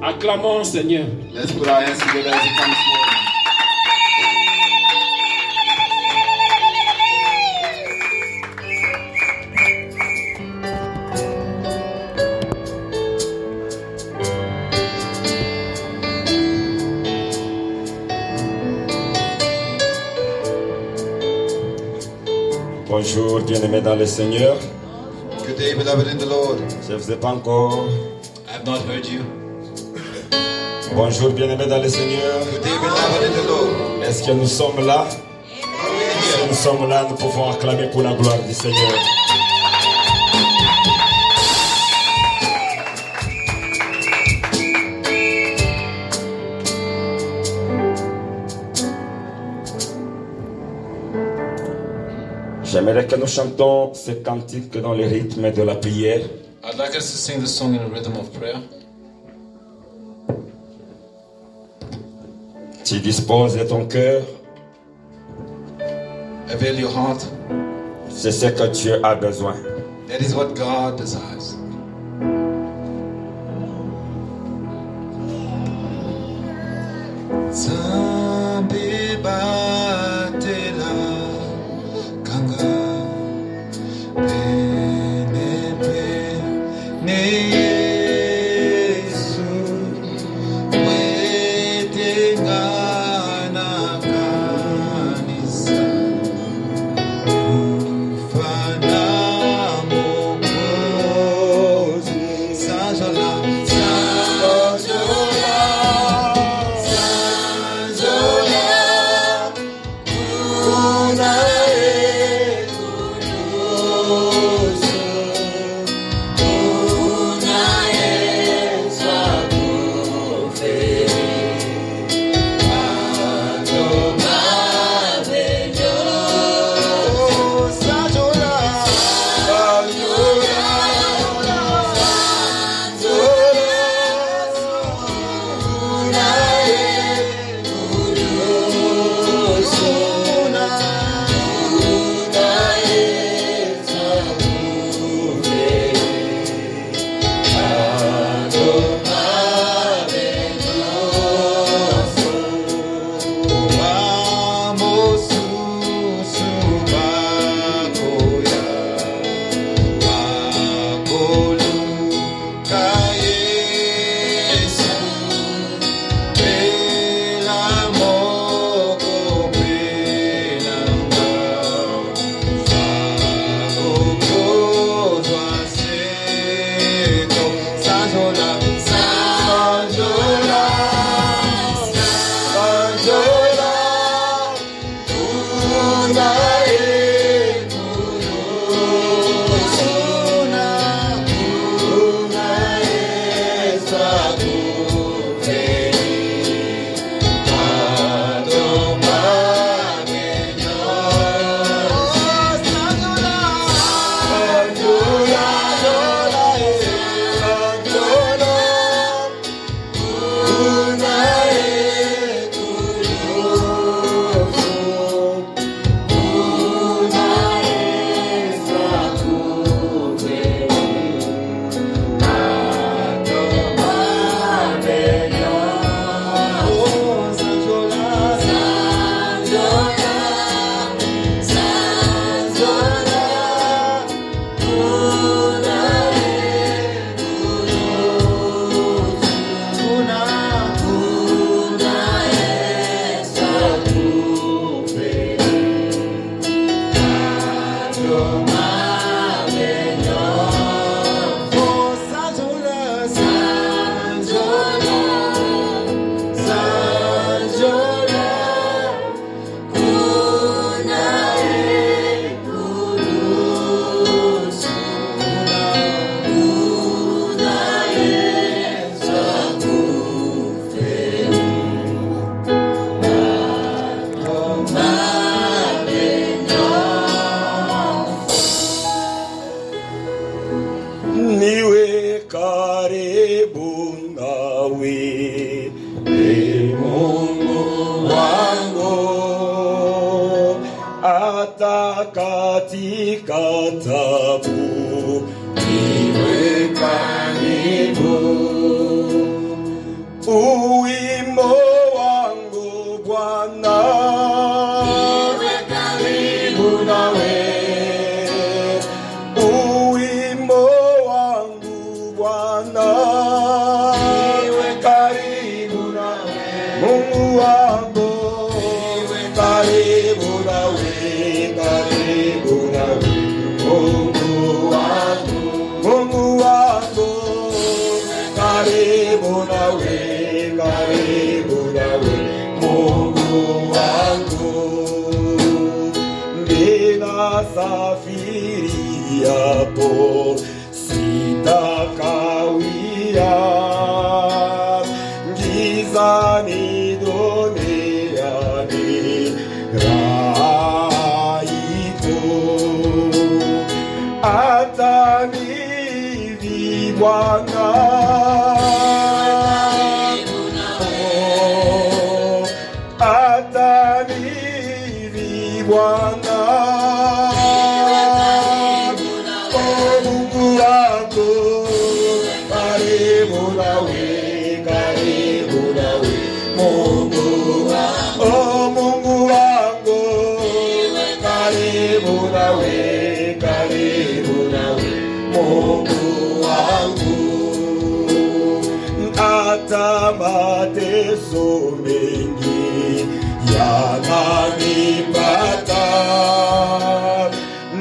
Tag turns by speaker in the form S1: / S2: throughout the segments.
S1: Acclamons Seigneur.
S2: Let's put our hands together as he comes forward.
S3: Bonjour, bien-aimés dans le Seigneur.
S2: Good day, beloved in the Lord.
S3: Je ne vous ai pas encore.
S2: I have not heard you.
S3: Bonjour, bien-aimés dans le Seigneur.
S2: Good day, beloved in the Lord.
S3: Est-ce que nous sommes là? Si nous sommes là, nous pouvons acclamer pour la gloire du Seigneur. J'aimerais que nous chantons ce cantique dans le rythme de la prière.
S2: I'd like us to sing this song in a rhythm of prayer.
S3: Tu disposes de ton cœur.
S2: Avail your heart.
S3: C'est ce que Dieu a besoin.
S2: That is what God desires. Zambi batela kanga penepe ne Yesu wetengana kanisa ufana mokozi sajola
S3: hata katika tabu, niwe karibu Bwana, karibu nawe Mungu wangu, karibu nawe, karibu nawe Mungu wangu, Mungu wangu, karibu nawe, karibu nawe Mungu wangu. Ninasafiri hapo sitakawia, gizani duniani raiko, atanivi Bwana, atanivi Bwana. Mateso mengi yananipata,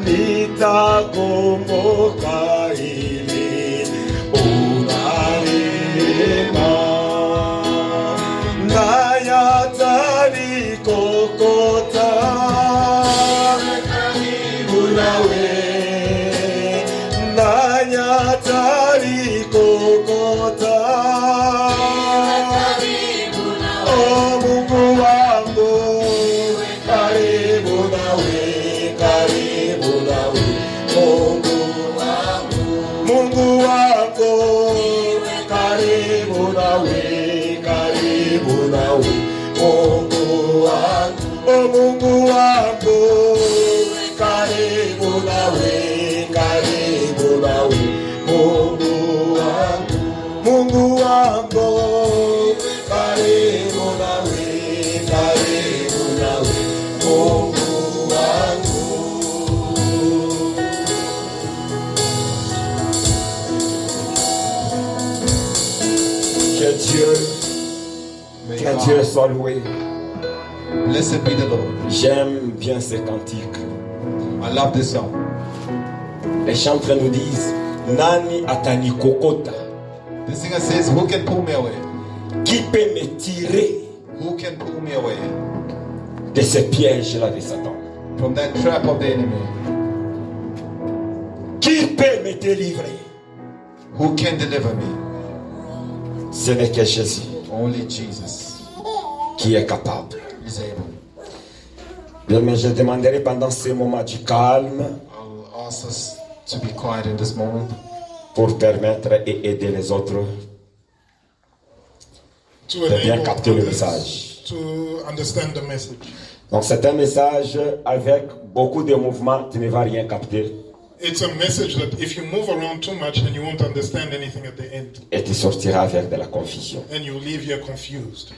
S3: nitakumbuka ili unarehema, na yatanikokota karibu nawe, na yatanikokota. Que Dieu soit loué.
S2: Blessed be the Lord.
S3: J'aime bien ces cantiques.
S2: I love this song.
S3: Les chantres nous disent Nani atani kokota.
S2: The singer says, who can pull me away?
S3: Qui peut me tirer
S2: Who can pull me away
S3: de ce piège-là de Satan?
S2: from that trap of the enemy?
S3: Qui peut me délivrer?
S2: Who can deliver me?
S3: Ce n'est que Jésus
S2: Only Jesus
S3: qui est capable.
S2: is able.
S3: Bien, mais je demanderai pendant ce moment du calme
S2: I will ask us to be quiet in this moment
S3: pour permettre et aider les autres
S1: to
S3: de bien
S1: enable
S3: capter le
S1: others
S3: message.
S1: to understand the message.
S3: Donc c'est un message avec beaucoup de mouvements, tu ne vas rien capter
S1: It's a message that if you move around too much, then you won't understand anything at the end,
S3: et tu sortiras avec de la confusion.
S1: and you'll leave here confused.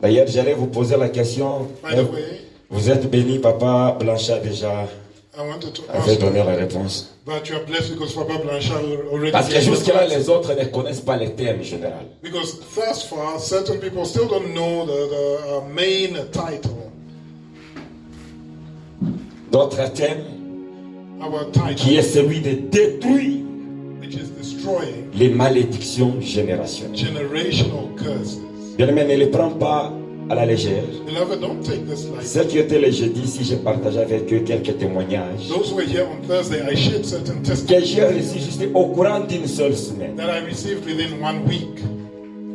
S3: D'ailleurs, j'allais vous poser la question.
S1: By the way,
S3: Vous êtes béni, Papa Blanchard déjà
S1: I wanted to
S3: avait
S1: ask
S3: donné
S1: you,
S3: la réponse.
S1: but you are blessed because Papa Blanchard already
S3: Parce que
S1: gave us
S3: jusque-là,
S1: the
S3: les autres ne connaissent pas les termes généraux.
S1: Because thus far, certain people still don't know the main title.
S3: D'autres termes
S1: Our
S3: qui est
S1: title,
S3: celui de détruire
S1: which is destroying
S3: les malédictions générationnelles.
S1: generational curses.
S3: Bien aimé, ne les prends pas à la légère.
S1: Beloved, don't take this lightly.
S3: Ceux qui étaient les jeudis, si je partageais avec eux quelques témoignages
S1: Those who were here on Thursday, I shared certain
S3: que
S1: testimonies
S3: j'ai reçus juste au courant d'une seule semaine.
S1: that I received within 1 week.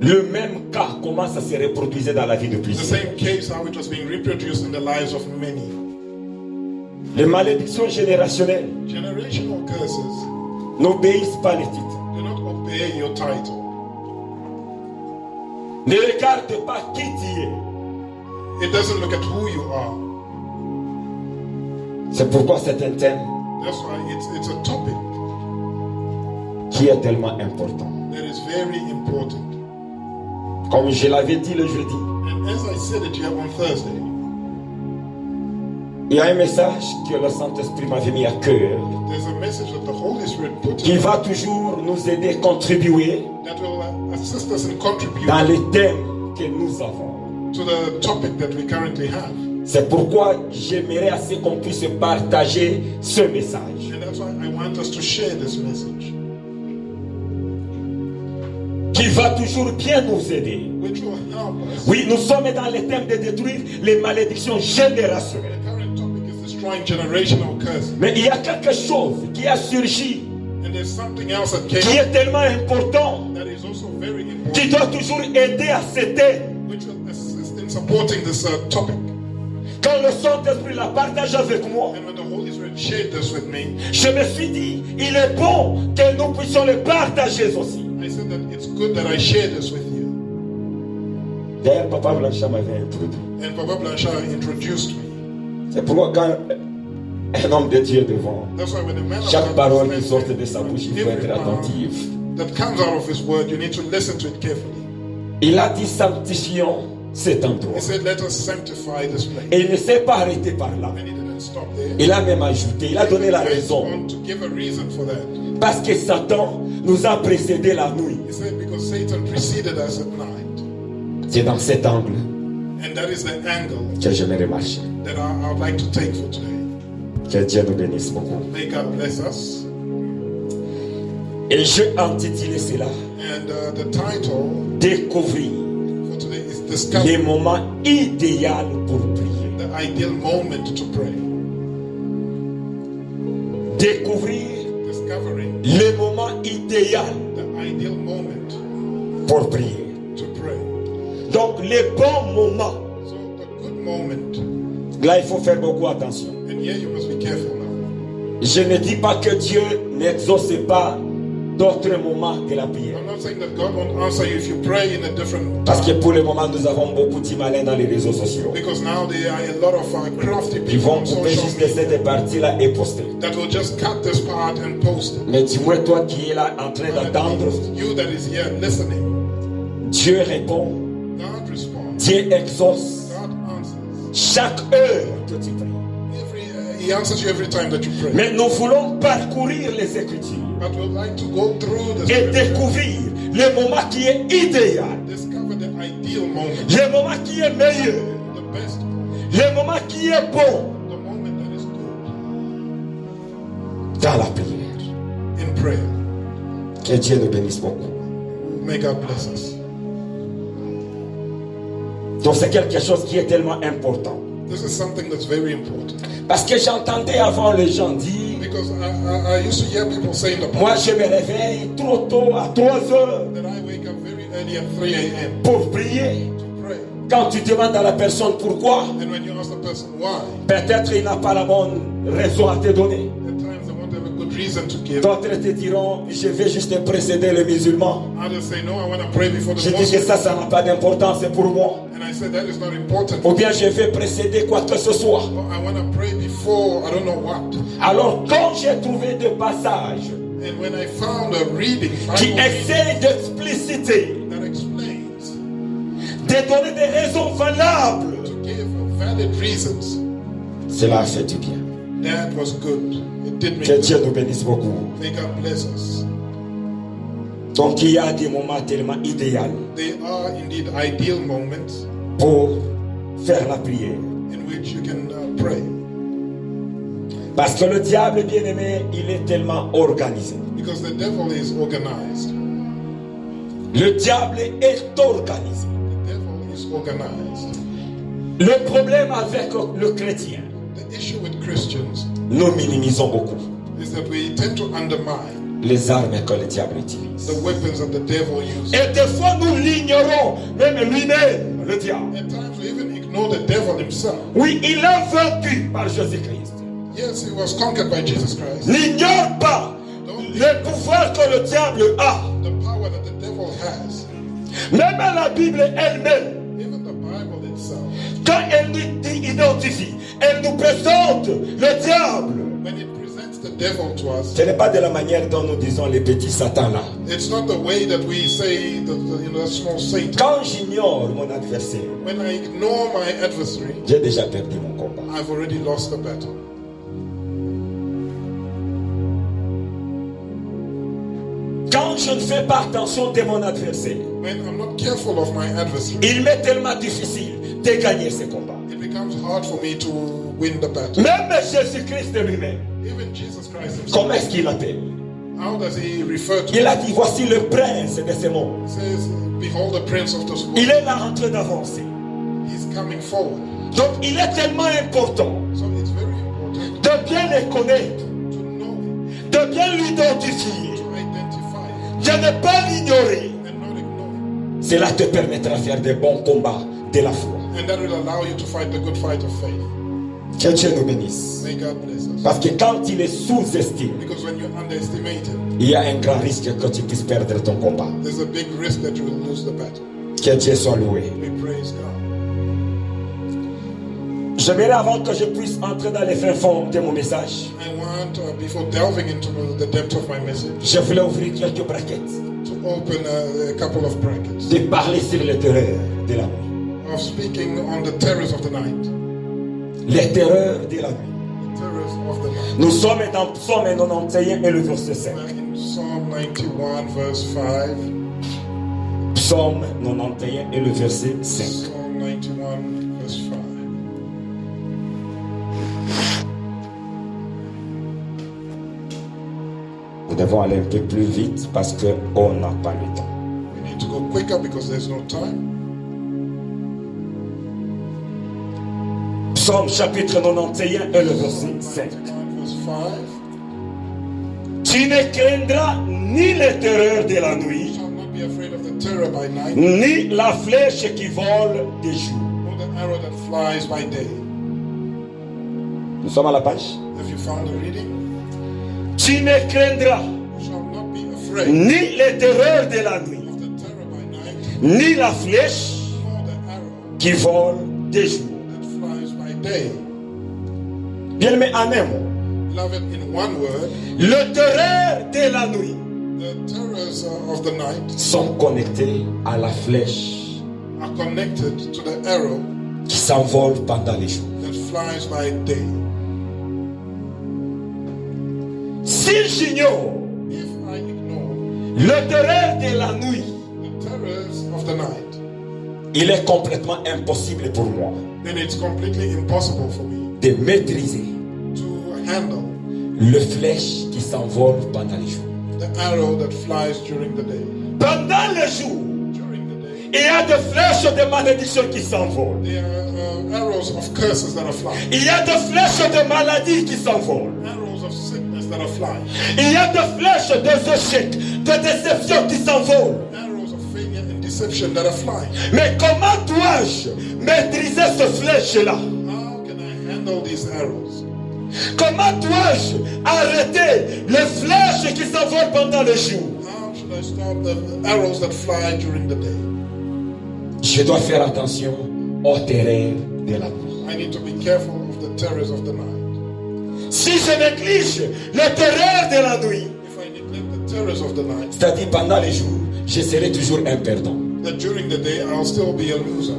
S3: Le même cas, comment ça se reproduisait dans la vie de
S1: The
S3: plusieurs.
S1: same case, how it was being reproduced in the lives of many.
S3: Les malédictions générationnelles
S1: Generational curses
S3: n'obéissent pas les titres.
S1: do not obey your title.
S3: Ne regarde pas qui tu es.
S1: It doesn't look at who you are.
S3: C'est pourquoi c'est un thème
S1: That's why it's a topic
S3: qui est tellement important.
S1: that is very important.
S3: Comme je l'avais dit le jeudi,
S1: And as I said it here on Thursday,
S3: Il y a un message que le Saint-Esprit m'avait mis à cœur
S1: There's a message that the Holy Spirit put
S3: qui
S1: in
S3: va toujours nous aider à contribuer
S1: that will assist us in contributing
S3: dans les thèmes que nous avons.
S1: to the topic that we currently have.
S3: C'est pourquoi j'aimerais assez qu'on puisse partager ce message.
S1: And that's why I want us to share this message,
S3: Qui va toujours bien nous aider.
S1: which will help us.
S3: Oui, nous sommes dans le thème de détruire les malédictions générationnelles.
S1: The current topic is destroying generational curses.
S3: Mais il y a quelque chose qui a surgi,
S1: And there's something else that
S3: qui
S1: came
S3: est tellement important,
S1: that is also very
S3: qui
S1: important,
S3: doit toujours aider à cet thème.
S1: which will assist in supporting this topic.
S3: Quand le Saint-Esprit la partage avec moi,
S1: And when the Holy Spirit shared this with me,
S3: je me suis dit, il est bon que nous puissions le partager aussi.
S1: I said that it's good that I share this with you.
S3: D'ailleurs, Papa Blanchard m'avait introduit.
S1: And Papa Blanchard introduced me.
S3: C'est pourquoi quand un homme de Dieu est devant,
S1: That's why when a man of
S3: chaque
S1: God
S3: parole qui
S1: stands
S3: sort
S1: there,
S3: de sa bouche, il faut
S1: every
S3: être
S1: word
S3: attentif.
S1: that comes out of his word, you need to listen to it carefully.
S3: Il a dit sanctifions cet endroit.
S1: He said, let us sanctify this place.
S3: Et il ne s'est pas arrêté par là.
S1: And he didn't stop there.
S3: Il a même ajouté, il a donné la
S1: He went
S3: raison.
S1: on to give a reason for that.
S3: Parce que Satan nous a précédé la nuit.
S1: He said, because Satan preceded us at night.
S3: C'est dans cet angle
S1: And that is the angle
S3: que j'aimerais marcher.
S1: that I would like to take for today.
S3: Que Dieu nous bénisse beaucoup.
S1: May God bless us.
S3: Et j'ai intitulé cela
S1: And the title
S3: Découvrir
S1: for today is
S3: les
S1: Discover
S3: moments idéaux pour prier.
S1: the ideal moment to pray.
S3: Découvrir
S1: Discovering
S3: les moments idéaux
S1: the ideal moment
S3: pour prier.
S1: to pray.
S3: Donc les bons moments.
S1: So the good moment,
S3: Là, il faut faire beaucoup attention.
S1: and here you must be careful now.
S3: Je ne dis pas que Dieu n'exauce pas d'autres moments que la prière.
S1: I'm not saying that God won't answer you if you pray in a different
S3: Parce que
S1: time.
S3: pour le moment, nous avons beaucoup de malins dans les réseaux sociaux.
S1: Because now there are a lot of crafty
S3: Ils
S1: people
S3: vont
S1: on
S3: couper
S1: social
S3: juste
S1: media
S3: cette partie-là et poster.
S1: that will just cut this part and post it.
S3: Mais dis-moi, toi qui es là en train
S1: And at
S3: d'attendre,
S1: least you that is here listening,
S3: Dieu répond,
S1: God responds.
S3: Dieu exauce
S1: God answers.
S3: chaque heure que tu pries.
S1: He answers you every time that you pray.
S3: Mais nous voulons parcourir les Écritures
S1: But we would like to go through the
S3: et
S1: scripture,
S3: découvrir le moment qui est idéal,
S1: discover the ideal moment,
S3: le moment qui est meilleur,
S1: the best,
S3: le moment qui est bon
S1: the moment that is good
S3: dans la prière.
S1: in prayer.
S3: Que Dieu nous bénisse beaucoup.
S1: May God bless us.
S3: Donc c'est quelque chose qui est tellement important.
S1: This is something that's very important.
S3: Parce que j'entendais avant les gens dire,
S1: Because I used to hear people say in the
S3: moi
S1: past
S3: je me réveille trop tôt à 3 heures
S1: that I wake up very early at 3 a.m.
S3: pour prier.
S1: to pray.
S3: Quand tu demandes à la personne pourquoi,
S1: And when you ask the person why,
S3: peut-être il n'a pas la bonne raison à te donner.
S1: at times they won't have a good reason to give.
S3: D'autres te diront, je vais juste précéder les musulmans.
S1: Others say, no, I want to pray before
S3: Je
S1: the
S3: dis que
S1: Muslims.
S3: ça n'a pas d'importance pour moi.
S1: And I said, that is not important.
S3: Ou bien je vais précéder quoi que ce soit.
S1: Well, I want to pray before, I don't know what.
S3: Alors quand j'ai trouvé des passages
S1: And when I found a reading,
S3: qui
S1: Bible reading
S3: essaient d'expliciter,
S1: that explains,
S3: de donner des raisons valables,
S1: to give valid reasons,
S3: cela a fait du bien.
S1: that was good. It did me
S3: Que Dieu
S1: good.
S3: nous bénisse beaucoup.
S1: May God bless us.
S3: Donc il y a des moments tellement idéaux
S1: They are indeed ideal moments
S3: pour faire la prière.
S1: in which you can pray.
S3: Parce que le diable, bien aimé, il est tellement organisé.
S1: Because the devil is organized.
S3: Le diable est organisé.
S1: The devil is organized.
S3: Le problème avec le chrétien,
S1: The issue with Christians
S3: nous minimisons beaucoup
S1: is that we tend to undermine
S3: les armes que le diable utilise.
S1: the weapons that the devil uses.
S3: Et des fois, nous l'ignorons, même lui-même, le diable.
S1: At times we even ignore the devil himself.
S3: Oui, il est vaincu par Jésus-Christ.
S1: Yes, he was conquered by Jesus Christ.
S3: N'ignore pas le pouvoir que le diable a.
S1: The power that the devil has.
S3: Même la Bible elle-même,
S1: Even the Bible itself,
S3: quand elle nous identifie, elle nous présente le diable
S1: when it presents the devil to us.
S3: Ce n'est pas de la manière dont nous disons les petits satans là.
S1: It's not the way that we say the small Satan.
S3: Quand j'ignore mon adversaire,
S1: When I ignore my adversary,
S3: j'ai déjà perdu mon combat.
S1: I've already lost the battle.
S3: Quand je ne fais pas attention de mon adversaire,
S1: When I'm not careful of my adversary,
S3: il m'est tellement difficile de gagner ces combats.
S1: it becomes hard for me to win the battle.
S3: Même Jésus-Christ de lui-même,
S1: Even Jesus Christ himself,
S3: comment est-ce qu'il l'appelle?
S1: how does he refer to
S3: Il
S1: it?
S3: a dit, voici le prince de ce monde.
S1: He says, behold the prince of this world.
S3: Il est là en train d'avancer.
S1: He's coming forward.
S3: Donc il est tellement important
S1: So it's very important
S3: de bien le connaître,
S1: to know him,
S3: de bien l'identifier,
S1: to identify him,
S3: de ne pas l'ignorer.
S1: and not ignore him.
S3: Cela te permettra de faire des bons combats de la foi.
S1: And that will allow you to fight the good fight of faith.
S3: Que Dieu nous bénisse.
S1: May God bless us.
S3: Parce que quand il est sous-estimé,
S1: Because when you underestimate him,
S3: il y a un grand risque que tu puisses perdre ton combat.
S1: there's a big risk that you will lose the battle.
S3: Que Dieu soit loué.
S1: We praise God.
S3: J'aimerais avant que je puisse entrer dans les fins fonds de mon message,
S1: I want, before delving into the depth of my message,
S3: je voulais ouvrir quelques braquettes,
S1: to open a couple of brackets
S3: de parler sur les terreurs de la nuit.
S1: of speaking on the terrors of the night.
S3: Les terreurs de la nuit.
S1: The terrors of the night.
S3: Nous sommes dans Psaume 91 et le verset 5.
S1: We're in Psalm 91, verse 5.
S3: Psaume 91 et le verset 5.
S1: Psalm 91, verse 5.
S3: Nous devons aller un peu plus vite parce qu'on n'a pas le temps.
S1: We need to go quicker because there's no time.
S3: Psaume chapitre 91 et le verset 5.
S1: 91, verse 5.
S3: Tu ne craindras ni les terreurs de la
S1: You
S3: nuit,
S1: shall not be afraid of the terror by night,
S3: ni la flèche qui vole de jour.
S1: nor the arrow that flies by day.
S3: Nous sommes à la page.
S1: Have you found the reading?
S3: Tu ne craindras
S1: You shall not be afraid
S3: ni les terreurs de la nuit,
S1: of the terror by night,
S3: ni la flèche
S1: nor the arrow
S3: qui vole de jour.
S1: that flies by day.
S3: Bien aimé, en un mot,
S1: Beloved, in one word,
S3: les terreurs de la nuit
S1: the terrors of the night
S3: sont connectés à la flèche
S1: are connected to the arrow
S3: qui s'envole pendant les jours.
S1: that flies by day.
S3: Si j'ignore
S1: If I ignore
S3: les terreurs de la nuit,
S1: the terrors of the night,
S3: il est complètement impossible pour moi
S1: then it's completely impossible for me
S3: de maîtriser
S1: to handle
S3: le flèche qui s'envole pendant les jours.
S1: the arrow that flies during the day.
S3: Pendant les jours,
S1: During the day,
S3: il y a des flèches de malédiction qui s'envolent.
S1: there are arrows of curses that are flying,
S3: Il y a des flèches de maladie qui s'envolent.
S1: arrows of sickness that are flying,
S3: Il y a des flèches des échecs, de déception qui s'envolent.
S1: arrows of failure and deception that are flying.
S3: Mais comment dois-je maîtriser ces flèches-là?
S1: How can I handle these arrows?
S3: Comment dois-je arrêter les flèches qui s'envolent pendant le jour?
S1: How should I stop the arrows that fly during the day?
S3: Je dois faire attention aux terreurs de la nuit.
S1: I need to be careful of the terrors of the night.
S3: Si je néglige les terreurs de la nuit,
S1: If I neglect the terrors of the night,
S3: c'est-à-dire pendant les jours, je serai toujours un perdant.
S1: that during the day I'll still be a loser.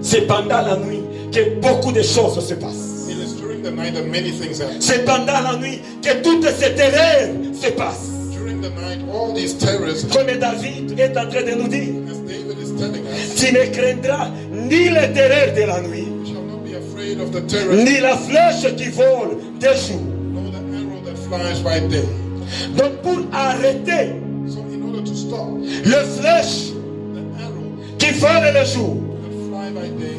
S3: C'est pendant la nuit que beaucoup de choses se passent.
S1: It is during the night that many things happen.
S3: C'est pendant la nuit que toutes ces terreurs se passent.
S1: During the night, all these terrors,
S3: Comme David est en train de nous dire,
S1: as David is telling us,
S3: tu ne craindras ni les terreurs de la nuit,
S1: we shall not be afraid of the terrors,
S3: ni la flèche qui vole de jour.
S1: nor the arrow that flies by day.
S3: Donc pour arrêter
S1: So in order to stop
S3: les flèches
S1: the arrow
S3: qui volent le jour,
S1: that fly by day,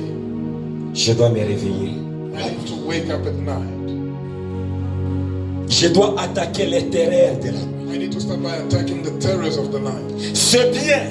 S3: je dois me réveiller.
S1: I need to wake up at night.
S3: Je dois attaquer les terreurs de la nuit.
S1: I need to start by attacking the terrors of the night.
S3: C'est bien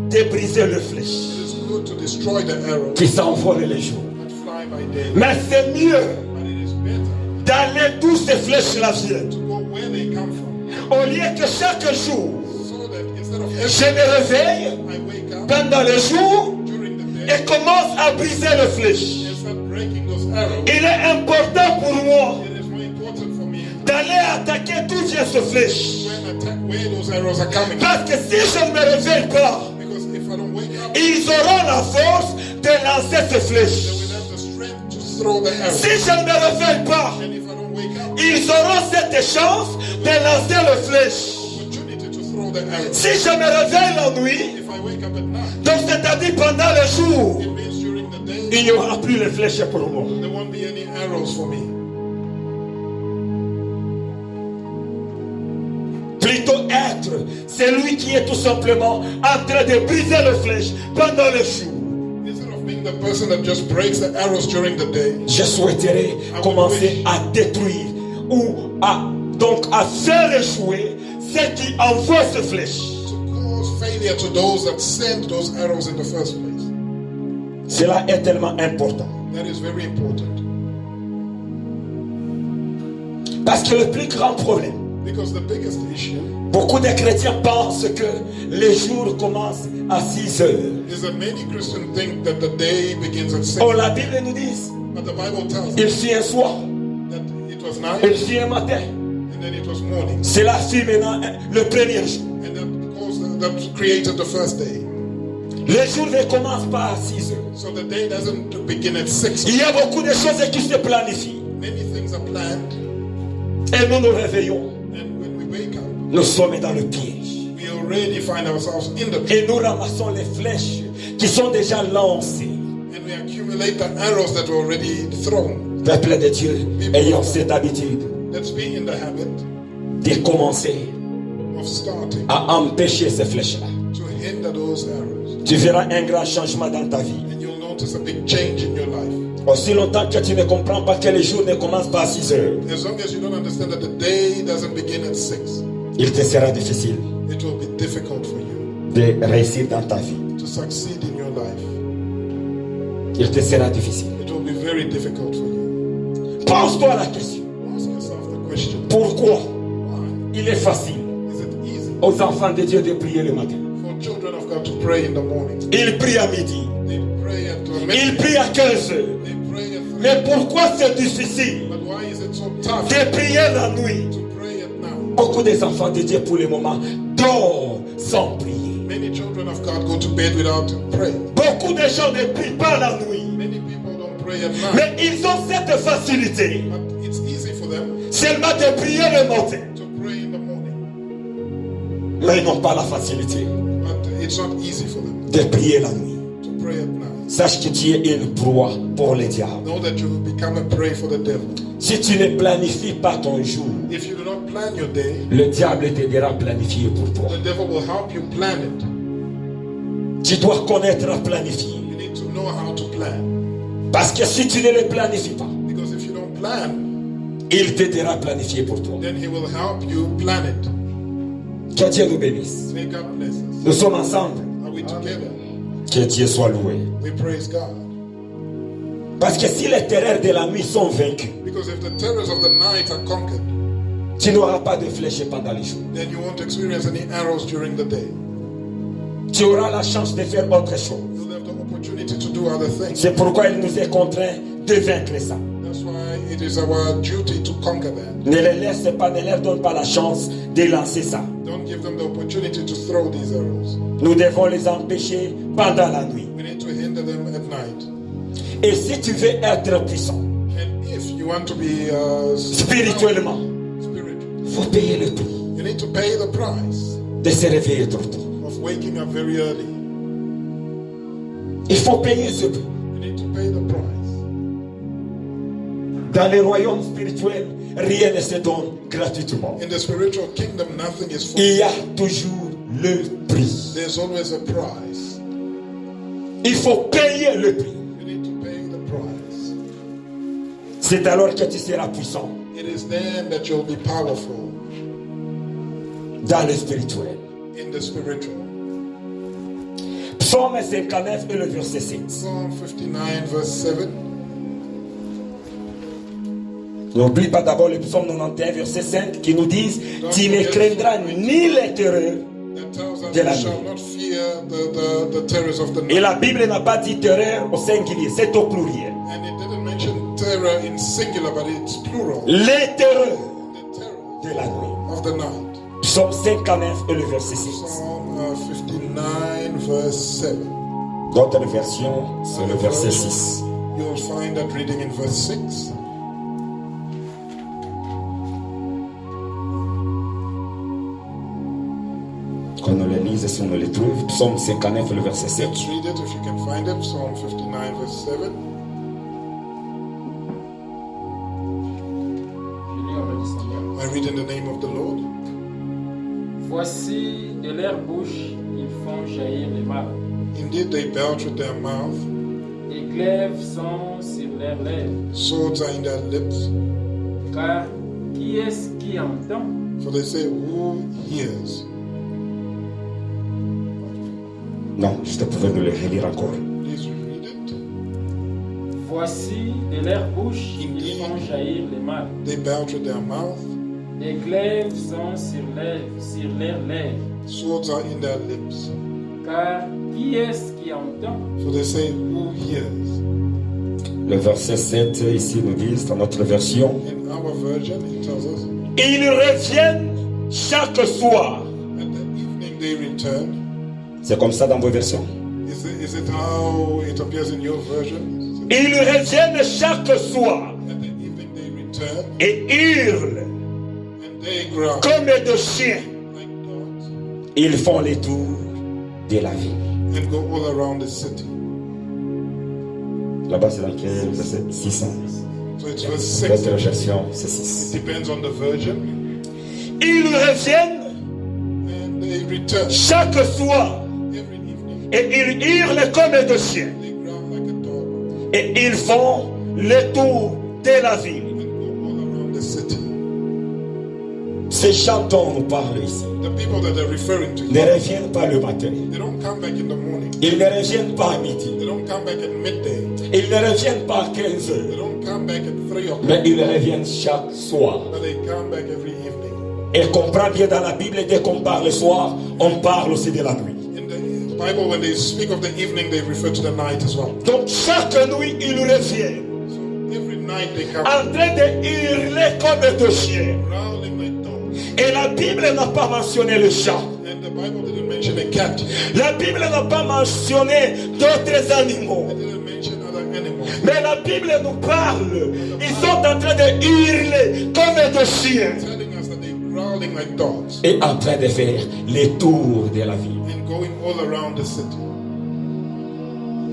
S3: de briser les flèches
S1: It is good to destroy the arrow
S3: qui s'envolent le jour.
S1: that fly by day,
S3: Mais c'est mieux
S1: but it is better
S3: d'aller d'où ces flèches-là viennent.
S1: to go where they come from,
S3: Au lieu que chaque jour,
S1: so that instead of
S3: je
S1: every
S3: me réveille
S1: I wake up
S3: pendant le jour
S1: during the day
S3: et commence à briser les flèches.
S1: and start breaking those arrows.
S3: Il est important pour moi
S1: It is more important for me
S3: d'aller attaquer d'où vient ce flèche.
S1: and attack where those arrows are coming.
S3: Parce que si je ne me réveille pas,
S1: Because if I don't wake up,
S3: ils auront la force de lancer ce
S1: they
S3: flèche.
S1: will have the strength to throw the arrow.
S3: Si je ne me réveille pas,
S1: And if I don't wake up,
S3: ils auront cette chance de lancer le flèche.
S1: opportunity to throw the arrow.
S3: Si je me réveille la nuit,
S1: If I wake up at night,
S3: donc c'est-à-dire pendant le jour,
S1: it means during the day,
S3: il n'y aura plus les flèches pour moi.
S1: there won't be any arrows for me.
S3: Plutôt être, c'est lui qui est tout simplement en train de briser le flèche pendant le jour.
S1: Instead of being the person that just breaks the arrows during the day,
S3: Je souhaiterais commencer à détruire ou à faire échouer ceux qui envoient ce flèche.
S1: to cause failure to those that send those arrows in the first place.
S3: Cela est tellement important.
S1: That is very important.
S3: Parce que le plus grand problème,
S1: Because the biggest issue
S3: beaucoup de chrétiens pensent que les jours commencent à 6 heures.
S1: is that many Christians think that the day begins at 6.
S3: Oh, la Bible nous dit,
S1: But the Bible tells
S3: il
S1: us
S3: fit un soir,
S1: that it was
S3: il
S1: night
S3: fit un matin.
S1: and then it was morning.
S3: Cela fit maintenant le premier jour.
S1: And that created the first day.
S3: Les jour ne commence pas à 6 heures.
S1: So the day doesn't begin at 6.
S3: Il y a beaucoup de choses qui se planifient.
S1: Many things are planned,
S3: Et nous nous réveillons.
S1: and when we wake up,
S3: Nous sommes dans le piège.
S1: we already find ourselves in the trap,
S3: Et nous ramassons les flèches qui sont déjà lancées.
S1: and we accumulate the arrows that were already thrown.
S3: Peuple de Dieu, ayons cette habitude
S1: Let's be in the habit
S3: de commencer
S1: of starting
S3: à empêcher ces flèches-là.
S1: to hinder those arrows,
S3: Tu verras un grand changement dans ta vie.
S1: and you'll notice a big change in your life.
S3: Aussi longtemps que tu ne comprends pas que les jours ne commencent pas à 6 heures,
S1: As long as you don't understand that the day doesn't begin at 6,
S3: il te sera difficile
S1: it will be difficult for you
S3: de réussir dans ta vie.
S1: to succeed in your life.
S3: Il te sera difficile.
S1: It will be very difficult for you.
S3: Pose-toi la question.
S1: Ask yourself the question,
S3: Pourquoi
S1: why
S3: il est facile
S1: is it easy
S3: aux enfants de Dieu de prier le matin?
S1: for children of God to pray in the morning?
S3: Ils prient à midi.
S1: They pray at
S3: Ils
S1: midnight.
S3: prient à 15 heures.
S1: They pray at 3.
S3: Mais pourquoi c'est difficile
S1: But why is it so tough
S3: de prier la nuit?
S1: to pray at night?
S3: Beaucoup des enfants de Dieu pour le moment dorment sans prier.
S1: Many children of God go to bed without praying.
S3: Beaucoup de gens ne prient pas la nuit.
S1: Many people don't pray at night.
S3: Mais ils ont cette facilité
S1: But it's easy for them
S3: seulement de prier le matin.
S1: to pray in the morning.
S3: Mais ils n'ont pas la facilité
S1: But it's not easy for them
S3: de prier la nuit.
S1: to pray at night.
S3: Sache que tu es une proie pour le diable.
S1: Know that you will become a prey for the devil.
S3: Si tu ne planifies pas ton jour,
S1: If you do not plan your day,
S3: le diable t'aidera à planifier pour toi.
S1: the devil will help you plan it.
S3: Tu dois connaître à planifier.
S1: You need to know how to plan.
S3: Parce que si tu ne le planifies pas,
S1: Because if you don't plan,
S3: il t'aidera à planifier pour toi.
S1: then he will help you plan it.
S3: Que Dieu nous bénisse.
S1: May God bless us.
S3: Nous sommes ensemble.
S1: Are we together?
S3: Que Dieu soit loué.
S1: We praise God.
S3: Parce que si les terreurs de la nuit sont vaincus,
S1: Because if the terrors of the night are conquered,
S3: tu n'auras pas de flèches pendant les jours.
S1: then you won't experience any arrows during the day.
S3: Tu auras la chance de faire autre chose.
S1: You'll have the opportunity to do other things.
S3: C'est pourquoi il nous est contraint de vaincre ça.
S1: That's why it is our duty to conquer that.
S3: Ne les laisse pas, ne leur donne pas la chance de lancer ça.
S1: Don't give them the opportunity to throw these arrows.
S3: Nous devons les empêcher pendant la nuit.
S1: We need to hinder them at night.
S3: Et si tu veux être puissant,
S1: And if you want to be
S3: spirituellement,
S1: spiritual,
S3: il faut payer le prix
S1: you need to pay the price
S3: de se réveiller trop tôt.
S1: of waking up very early.
S3: Il faut payer ce prix.
S1: You need to pay the price.
S3: Dans les royaumes spirituels, rien ne se donne gratuitement.
S1: In the spiritual kingdom, nothing is
S3: Il
S1: free.
S3: y a toujours le prix.
S1: There's always a price.
S3: Il faut payer le prix.
S1: You need to pay the price.
S3: C'est alors que tu seras puissant
S1: It is then that you'll be powerful
S3: dans le spirituel.
S1: in the spiritual.
S3: Psaume 59 et le verset 7.
S1: Psalm 59 verse 7.
S3: N'oublie pas d'abord le psaume 91 verset 5 qui nous dit tu ne craindras ni les terreurs.
S1: That tells us
S3: De la
S1: we shall
S3: nuit.
S1: not fear the terrors of the
S3: Et
S1: night.
S3: la Bible n'a pas dit terreur au singulier, c'est au pluriel.
S1: And it didn't mention terror in singular, but it's plural.
S3: Les terreurs
S1: The
S3: de la nuit.
S1: of the night.
S3: Psaume 59 et le verset 6.
S1: Psalm 59 verse 7.
S3: D'autres versions, c'est le verset 6.
S1: You'll find that reading in verse 6.
S3: Qu'on nous le lise si on le trouve. Psaume 59 et le verset 7.
S1: Let's read it if you can find it. Psalm 59 verse 7.
S4: Je lis au nom du Seigneur.
S1: I read in the name of the Lord.
S4: Voici de leur bouche, ils font jaillir les mal.
S1: Indeed, they belch with their mouth.
S4: Les glaives sont sur leurs lèvres.
S1: Swords are in their lips.
S4: Car qui est-ce qui entend?
S1: For they say, who hears?
S3: Non, je te pouvais nous le relire encore.
S1: Please read it.
S4: Voici de leur bouche, ils font jaillir les mal.
S1: They belch with their mouth.
S4: Les glaives sont sur leurs lèvres.
S1: Swords are in their lips.
S4: Car qui est-ce qui entend?
S1: For they say, who hears?
S3: Le verset 7 ici nous dit, dans notre version,
S1: In our version, it tells us,
S3: ils reviennent chaque soir.
S1: at the evening they return.
S3: C'est comme ça dans vos versions.
S1: Is it how it appears in your version?
S3: Ils reviennent chaque soir
S1: At the evening they return
S3: et hurlent
S1: and they growl
S3: comme des chiens.
S1: like dogs
S3: Ils font les tours de la ville.
S1: and go all around the city.
S3: Là-bas, c'est dans quel verset? 600.
S1: So it's verse 6.
S3: Votre version, c'est
S1: It
S3: 6.
S1: depends on the version.
S3: Ils reviennent
S1: And they return
S3: chaque soir
S1: every evening.
S3: et ils hurlent comme des chiens.
S1: They growl like a dog
S3: Et ils font le tour de la ville.
S1: and go all around the city.
S3: Ces gens dont on nous parle ici
S1: The people that they're referring to,
S3: ne reviennent pas le matin.
S1: they don't come back in the morning.
S3: Ils ne reviennent pas à midi.
S1: They don't come back at midday.
S3: Ils ne reviennent pas à 15
S1: They
S3: heures.
S1: don't come back at 3 o'clock.
S3: Mais ils reviennent chaque soir.
S1: But they come back every evening.
S3: Et comprends bien dans la Bible, dès qu'on parle le soir, on parle aussi de la nuit.
S1: In the Bible, when they speak of the evening, they refer to the night as well.
S3: Donc chaque nuit, ils reviennent
S1: So every night they come
S3: en train de hurler comme des chiens.
S1: growling like dogs.
S3: Et la Bible n'a pas mentionné le chat.
S1: And the Bible didn't mention a cat.
S3: La Bible n'a pas mentionné d'autres animaux.
S1: It didn't mention other animals.
S3: Mais la Bible nous parle. Ils sont en train de hurler comme des chiens.
S1: Telling us that they're growling like dogs
S3: Et en train de faire les tours de la ville.
S1: and going all around the city.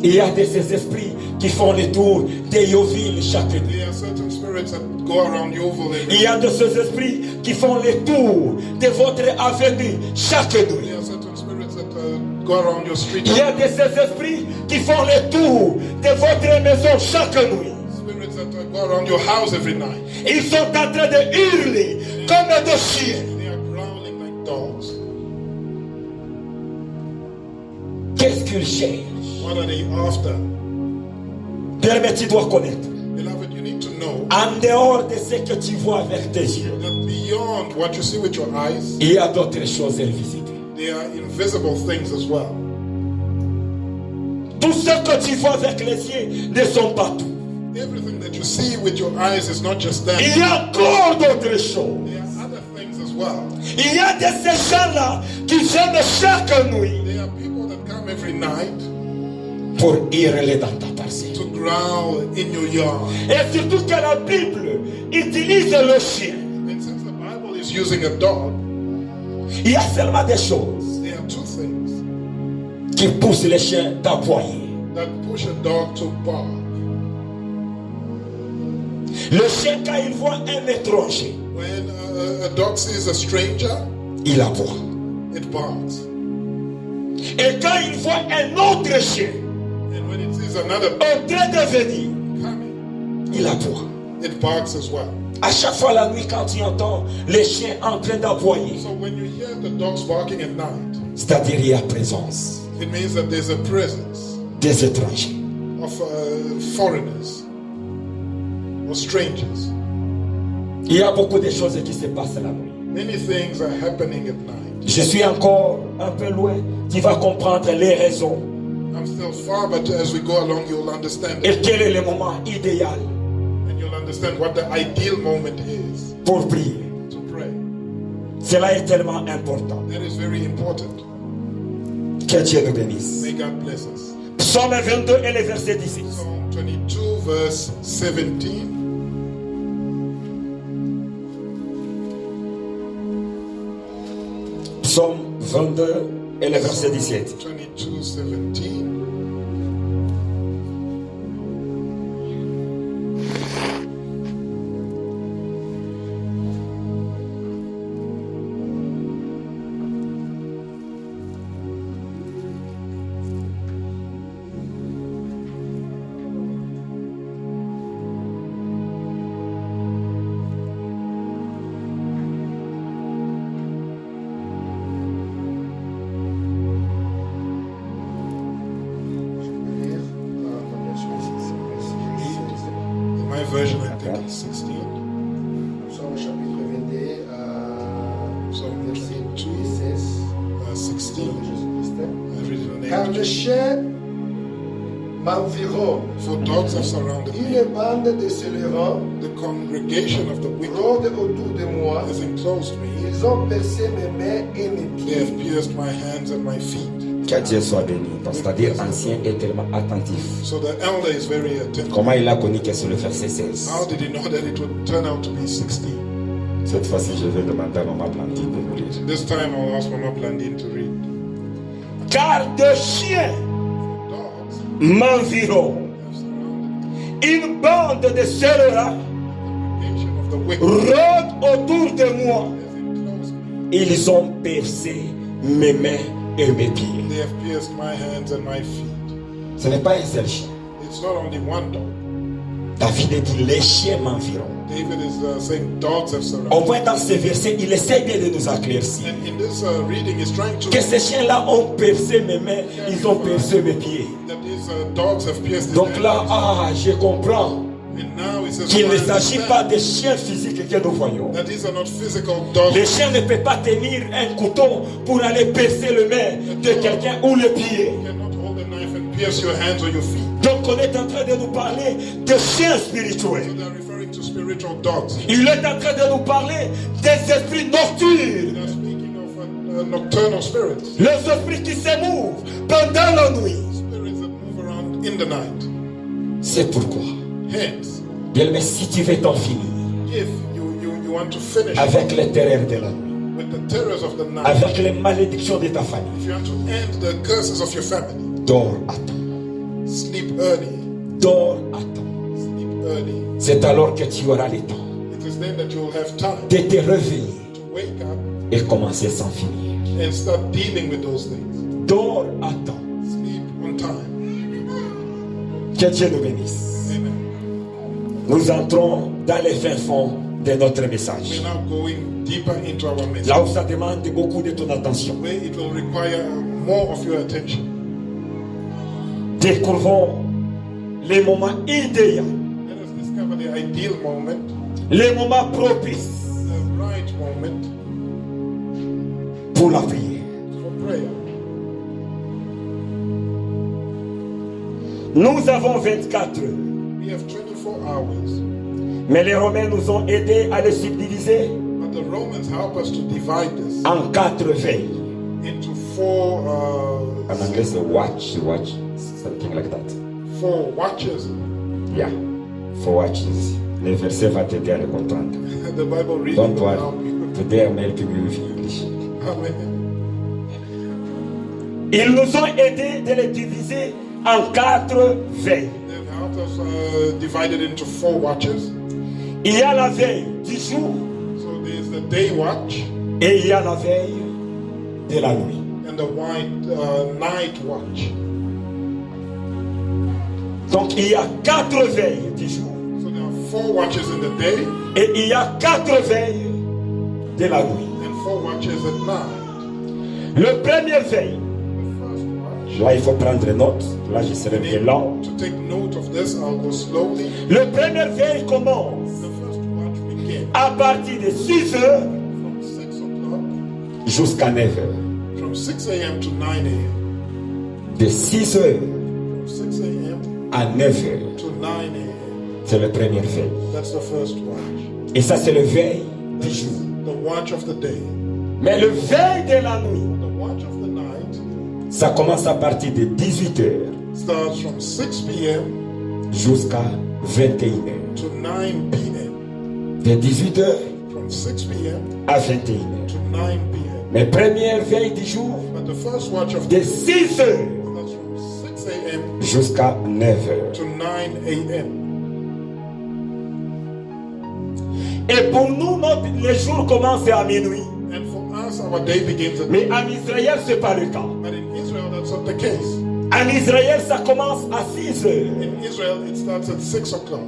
S3: Il y a de ces esprits qui font les tours de Yoville chaque nuit.
S1: There are certain spirits that go around Yeovil every
S3: Il y a de ces esprits qui font les tours de votre avenue chaque nuit.
S1: There are certain spirits that go around your street.
S3: Il y a de ces esprits qui font les tours de votre maison chaque nuit.
S1: Spirits that go around your house every night.
S3: Ils sont en train de hurler comme des chiens.
S1: They are growling like dogs.
S3: Qu'est-ce qu'ils cherchent?
S1: What are they after?
S3: Bien, mais tu dois connaître.
S1: Beloved, you need to know
S3: En dehors de ce que tu vois avec tes yeux,
S1: that beyond what you see with your eyes,
S3: il y a d'autres choses invisibles.
S1: there are invisible things as well.
S3: Tout ce que tu vois avec les yeux ne sont pas tout.
S1: Everything that you see with your eyes is not just that.
S3: Il y a encore d'autres choses.
S1: There are other things as well.
S3: Il y a de ces gens-là qui viennent chaque nuit
S1: There are people that come every night
S3: pour hurler dans ta parcelle.
S1: to growl in your yard.
S3: Et surtout que la Bible utilise le chien.
S1: And since the Bible is using a dog,
S3: Il y a seulement des choses
S1: there are two things
S3: qui poussent les chiens d'aboyer.
S1: that push a dog to bark.
S3: Le chien, quand il voit un étranger,
S1: When a dog sees a stranger,
S3: il aboie.
S1: it barks.
S3: Et quand il voit un autre chien
S1: And when it sees another
S3: en train de venir,
S1: coming,
S3: il aboie.
S1: it barks as well.
S3: À chaque fois la nuit, quand tu entends les chiens en train d'aboyer,
S1: So when you hear the dogs barking at night,
S3: c'est-à-dire il y a présence
S1: it means that there's a presence
S3: des étrangers.
S1: of foreigners or strangers.
S3: Il y a beaucoup de choses qui se passent la nuit.
S1: Many things are happening at night.
S3: Je suis encore un peu loin. Tu vas comprendre les raisons
S1: I'm still far, but as we go along, you'll understand
S3: et
S1: it.
S3: quel est le moment idéal
S1: And you'll understand what the ideal moment is
S3: pour prier.
S1: to pray.
S3: Cela est tellement important.
S1: That is very important.
S3: Que Dieu nous bénisse.
S1: May God bless us.
S3: Psaume 22 et le verset 18.
S1: Psalm 22, verse 17.
S3: Psaume 22 et le verset 17.
S1: 22, 17. My version, I think, is 16.
S5: Psaume chapitre 22,
S1: Psalm
S5: verset
S1: 22,
S5: 16.
S1: 16.
S5: Jésus-Christ.
S1: I read it in the name
S5: Car
S1: of
S5: les
S1: Jesus.
S5: chiens m'environnent.
S1: For dogs have surrounded me.
S5: Une bande de scélérats
S1: The congregation of the wicked
S5: rôde autour de moi.
S1: has enclosed me.
S5: Ils ont percé mes mains et mes
S1: They have
S5: pieds.
S1: pierced my hands and my feet.
S3: Que Dieu soit béni. C'est-à-dire ancien est tellement attentif.
S1: So the elder is very attentive.
S3: Comment il a connu que c'est le verset 16?
S1: How did he know that it would turn out to be 16?
S3: Cette fois-ci, je vais demander à Maman Blandine de nous lire.
S1: This time I'll ask Mama Blandine to read.
S3: Car de chiens
S1: Dogs
S3: m'environnent.
S1: have surrounded
S3: Une bande de scélérats
S1: the congregation of the wicked
S3: rôde autour de moi.
S1: has enclosed me.
S3: Ils ont percé mes mains et mes pieds.
S1: They have pierced my hands and my feet.
S3: Ce n'est pas un seul chien.
S1: It's not only one dog.
S3: David dit les chiens m'environnent.
S1: David is saying dogs have
S3: Au
S1: surrounded
S3: moins dans ce verset, il essaie bien de nous éclaircir.
S1: me. And in this reading, he's trying to
S3: Que ces chiens-là ont percé mes mains, ils ont percé mes pieds.
S1: that these dogs have pierced his
S3: Donc
S1: hands.
S3: là, je comprends
S1: And now he says,
S3: qu'il ne
S1: "I
S3: s'agit
S1: understand
S3: pas des chiens physiques que nous voyons.
S1: that these are not physical dogs.
S3: Les chiens ne peuvent pas tenir un couteau pour aller percer le main de quelqu'un ou le pied.
S1: You cannot hold a knife and pierce your hands or your feet.
S3: Donc on est en train de nous parler de chiens
S1: So
S3: spirituels.
S1: they are referring to spiritual dogs.
S3: Il est en train de nous parler des esprits nocturnes.
S1: They are speaking of nocturnal spirits.
S3: Les esprits qui se mouvent pendant la nuit.
S1: Spirits that move around in the night.
S3: C'est pourquoi,
S1: Hence,
S3: bien aimé, si tu veux t'en finir
S1: if you want to finish
S3: avec les terreurs de la nuit,
S1: with the terrors of the night,
S3: avec les malédictions de ta famille,
S1: if you want to end the curses of your family,
S3: dors à temps.
S1: sleep early.
S3: Dors à temps.
S1: Sleep early.
S3: C'est alors que tu auras le temps
S1: It is then that you will have time
S3: de te réveiller
S1: to wake up
S3: et commencer sans finir.
S1: and start dealing with those things.
S3: Dors à temps.
S1: Sleep on time.
S3: Que Dieu nous bénisse.
S1: Amen.
S3: Nous entrons dans les fins fonds de notre message.
S1: We're now going deeper into our message,
S3: Là où ça demande beaucoup de ton attention.
S1: where it will require more of your attention.
S3: Découvrons les moments idéaux,
S1: Let us discover the ideal moment,
S3: les moments propices
S1: the right moment
S3: pour la prière.
S1: for prayer.
S3: Nous avons 24 heures,
S1: We have 24 hours,
S3: mais les Romains nous ont aidés à les subdiviser
S1: but the Romans help us to divide this
S3: en 4 veilles.
S1: into four
S3: En anglais, c'est watch, something like that.
S1: watches.
S3: Yeah, 4 watches. Le verset va t'aider à le comprendre.
S1: The Bible reading
S3: Don't
S1: will
S3: worry.
S1: help you.
S3: Today I'm helping you with English.
S1: Amen.
S3: Ils nous ont aidés de les diviser en 4 veilles.
S1: They've helped us divide it into 4 watches.
S3: Il y a la veille du jour
S1: So there's the day watch
S3: et il y a la veille de la nuit.
S1: and the night watch.
S3: Donc il y a 4 veilles du jour
S1: So there are 4 watches in the day
S3: et il y a 4 veilles de la nuit.
S1: and 4 watches at night.
S3: Le premier veille,
S1: The first watch.
S3: là il faut prendre note, là je serai bien lent.
S1: To take note of this, I'll go slowly.
S3: Le premier veille commence
S1: The first watch begins
S3: à partir de 6 heures
S1: from 6 o'clock,
S3: jusqu'à 9 heures.
S1: from 6 a.m. to 9 a.m.
S3: De 6 heures
S1: From 6 a.m.
S3: à 9 heures,
S1: to 9 a.m.
S3: c'est le premier veille.
S1: That's the first watch.
S3: Et ça c'est le veille du jour.
S1: The watch of the day.
S3: Mais le veille de la nuit,
S1: The watch of the night
S3: ça commence à partir de 18h
S1: starts from 6 p.m.
S3: jusqu'à 21h.
S1: to 9 p.m.
S3: De 18h
S1: From 6 p.m.
S3: à 21h.
S1: to 9 p.m.
S3: Mais première veille du jour,
S1: But the first watch of
S3: de
S1: the
S3: 6h
S1: starts from 6 a.m.
S3: jusqu'à 9h.
S1: to 9 a.m.
S3: Et pour nous, les jours commencent à minuit.
S1: And for us, our day begins at
S3: Mais en Israël, ce n'est pas le cas.
S1: But in Israel, that's not the case.
S3: En Israël, ça commence à 6h.
S1: In Israel, it starts at 6 o'clock.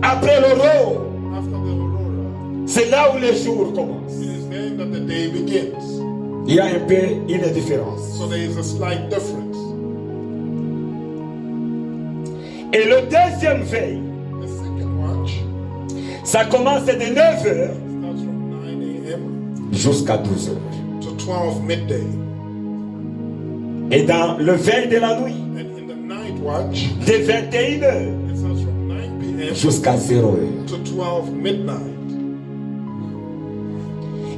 S3: Après l'aurore,
S1: After the aurora,
S3: c'est là où les jours commencent.
S1: it is then that the day begins.
S3: Il y a un peu une différence.
S1: So there is a slight difference.
S3: Et le deuxième veille,
S1: The second watch
S3: ça commence de 9h
S1: starts from 9 a.m.
S3: jusqu'à 12h.
S1: to 12 midday.
S3: Et dans le veille de la nuit,
S1: And in the night watch,
S3: de 21h
S1: it starts from 9 p.m.
S3: jusqu'à 0h.
S1: to 12 midnight.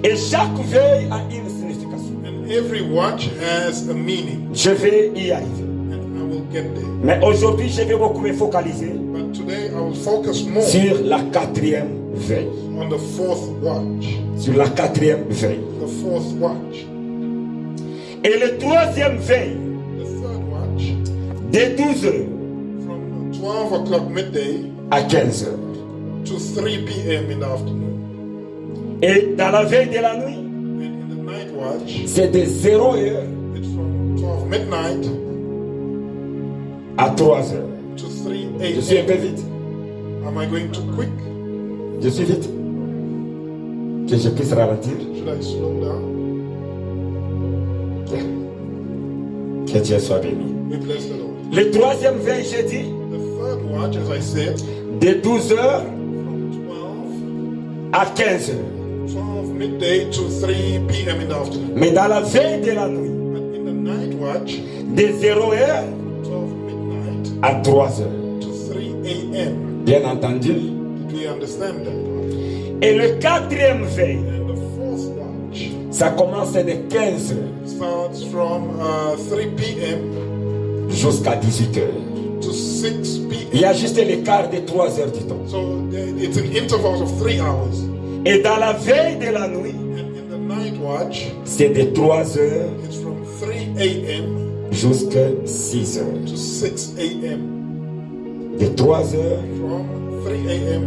S3: Et chaque veille a une signification.
S1: And every watch has a meaning.
S3: Je vais y arriver.
S1: And I will get there.
S3: Mais aujourd'hui, je vais beaucoup me focaliser
S1: But today I will focus more
S3: sur la quatrième veille.
S1: on the fourth watch.
S3: Sur la quatrième veille.
S1: The fourth watch.
S3: Et le troisième veille,
S1: The third watch
S3: de 12h
S1: from 12 o'clock midday
S3: à 15h.
S1: to 3 p.m. in the afternoon.
S3: Et dans la veille de la nuit,
S1: And in the night watch,
S3: c'est de 0h
S1: it's from 12 midnight
S3: à 3h.
S1: to 3
S3: Je suis un peu
S1: a.m.
S3: vite.
S1: Am I going too quick?
S3: Je suis vite. Que je puisse ralentir.
S1: Should I slow down?
S3: Que Dieu soit béni.
S1: We bless the Lord.
S3: Le troisième veille, j'ai dit,
S1: The third watch, as I said,
S3: de 12h
S1: from 12
S3: à 15h.
S1: 12 midday to 3 p.m. in the afternoon.
S3: Mais dans la veille de la nuit,
S1: And in the night watch,
S3: de 0h
S1: 12 midnight
S3: à 3h.
S1: to 3 a.m.
S3: Bien entendu.
S1: Did we understand that?
S3: Et le quatrième veille,
S1: And the fourth watch
S3: ça commence de 15h
S1: starts from 3 p.m.
S3: jusqu'à 18h.
S1: to 6
S3: Il
S1: p.m.
S3: y a juste l'écart de 3 heures du temps.
S1: So it's an interval of 3 hours.
S3: Et dans la veille de la nuit,
S1: And in the night watch,
S3: c'est de 3 heures
S1: it's from 3 a.m.
S3: jusqu'à 6 heures.
S1: to 6 a.m.
S3: De 3 heures
S1: From 3 a.m.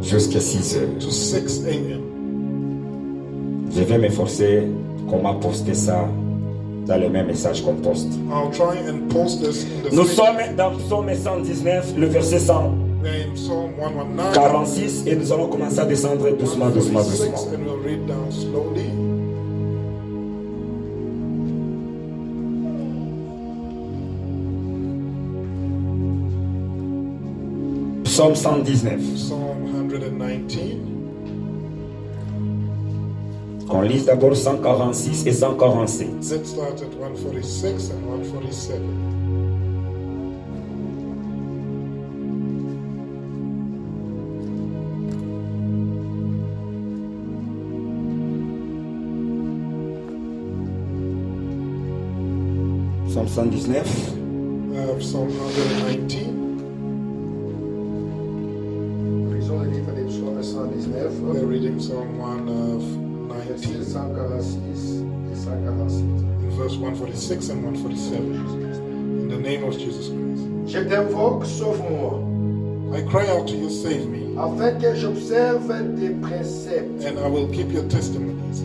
S3: jusqu'à 6 heures.
S1: to 6 a.m.
S3: Je vais m'efforcer comment poster ça dans le même message qu'on poste.
S1: I'll try and post this in the
S3: Nous
S1: three-
S3: sommes dans Psaume 119, le verset
S1: We're in Psalm 119,
S3: 146 et nous allons commencer à descendre doucement, doucement,
S1: 146,
S3: doucement.
S1: and we'll read down slowly.
S3: Psaume 119.
S1: Psalm 119.
S3: On lit d'abord 146 et 147.
S1: Let's start at 146 and 147.
S3: Psaume 119.
S1: Psalm 119.
S5: Lisons le livre des psaumes 119,
S1: We're reading Psalm
S5: versets
S1: 119
S5: 146 et 147.
S1: in verse 146 and 147. In the name of Jesus Christ.
S5: Je t'invoque, sauve-moi,
S1: I cry out to you, save me,
S5: afin que j'observe tes préceptes.
S1: and I will keep your testimonies.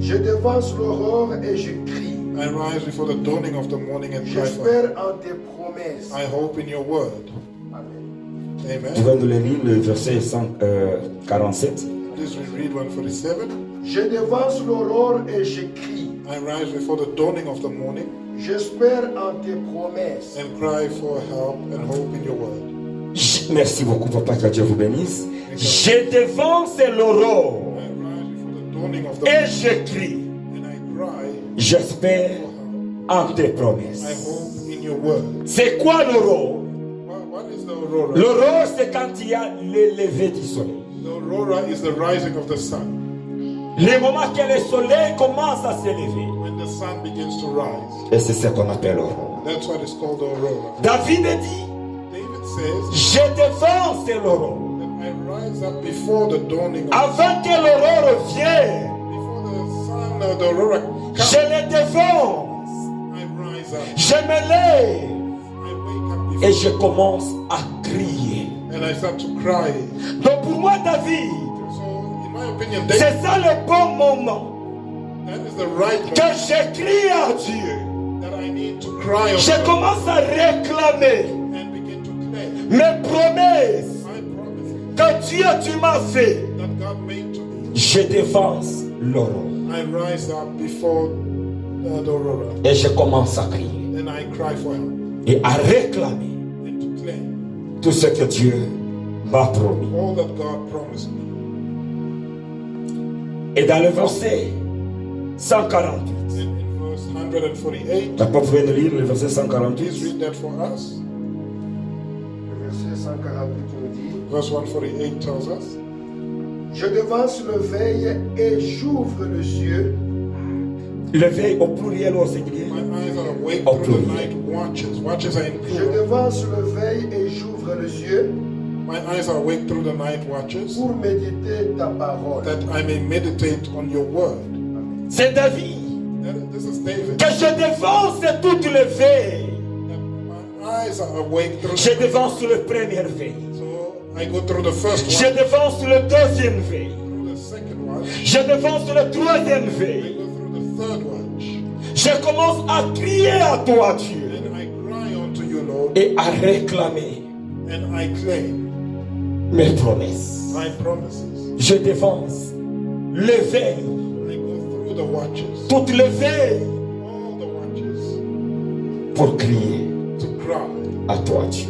S5: Je devance l'aurore et je crie.
S1: I rise before the dawning of the morning and cry for help.
S5: J'espère en tes promesses.
S1: I hope in your word.
S5: Amen.
S3: Tu
S1: Amen.
S3: vas nous le lire, le verset 147.
S1: Please read 147.
S5: Je devance l'aurore et je crie.
S1: I rise before the dawning of the morning
S5: J'espère en tes promesses.
S1: and cry for help and hope in your word.
S3: Merci beaucoup, papa, que Dieu vous bénisse. Je devance l'aurore
S1: I rise before the dawning of the
S3: et
S1: morning
S3: je crie.
S1: and I cry
S3: J'espère
S1: for help.
S3: en tes
S1: I
S3: promesses.
S1: hope in your word.
S3: C'est quoi l'aurore?
S1: What is the aurora?
S3: L'aurore, c'est quand il y a le lever du soleil.
S1: The aurora is the rising of the sun.
S3: Le moment que le soleil commence à s'élever.
S1: when the sun begins to rise.
S3: Et c'est ce qu'on appelle l'aurore.
S1: That's what is called the aurora.
S3: David dit,
S1: David says
S3: je devance l'aurore.
S1: that I rise up before the dawning of
S3: Avant que l'aurore vienne,
S1: before the sun or the aurora
S3: je
S1: comes.
S3: le devance.
S1: I rise up.
S3: Je me lève
S1: I wake up
S3: et
S1: before
S3: je commence à crier.
S1: and I start to cry.
S3: Donc pour moi, David,
S1: So, in my opinion, David,
S3: c'est ça le bon moment
S1: that is the right
S3: que
S1: moment
S3: je crie à Dieu.
S1: that I need to cry on
S3: Je commence à réclamer
S1: and begin to claim
S3: mes promesses
S1: my promises
S3: que Dieu tu m'as fait.
S1: that God made to me.
S3: Je défense l'aurore
S1: I rise up before the aurora
S3: et je commence à crier
S1: and I cry for help
S3: et à réclamer
S1: and to claim
S3: tout ce que Dieu m'a promis.
S1: all that God promised me.
S3: Et dans le verset 148,
S1: And in verse 148,
S3: la pouvez nous lire le verset
S1: please
S3: 148.
S1: read that for us.
S5: Le verset 148 nous dit,
S1: Verse 148 tells us,
S5: je devance le veille et j'ouvre les yeux.
S3: Le veille au pluriel ou au singulier.
S1: my eyes are awake
S3: Oh,
S1: through the
S3: please.
S1: night watches. Watches are in
S5: Je
S1: plural.
S5: devance le veille et j'ouvre les yeux
S1: My eyes are awake through the night watches,
S5: pour méditer ta parole.
S1: that I may meditate on your word.
S3: C'est David
S1: This is David.
S3: que je dévance toutes les veilles.
S1: That my eyes are awake through
S3: Je dévance le premier veille.
S1: So I go through the first
S3: Je
S1: one,
S3: dévance le deuxième veille.
S1: through the second one,
S3: Je dévance le troisième
S1: I
S3: veille.
S1: go through the third watch,
S3: Je commence à crier à toi, Dieu,
S1: and I cry unto you, Lord,
S3: et à réclamer
S1: and I claim
S3: mes promesses.
S1: my promises.
S3: Je dévance les veilles,
S1: I go through the watches,
S3: toutes les veilles,
S1: all the watches,
S3: pour crier
S1: to cry
S3: à toi, Dieu.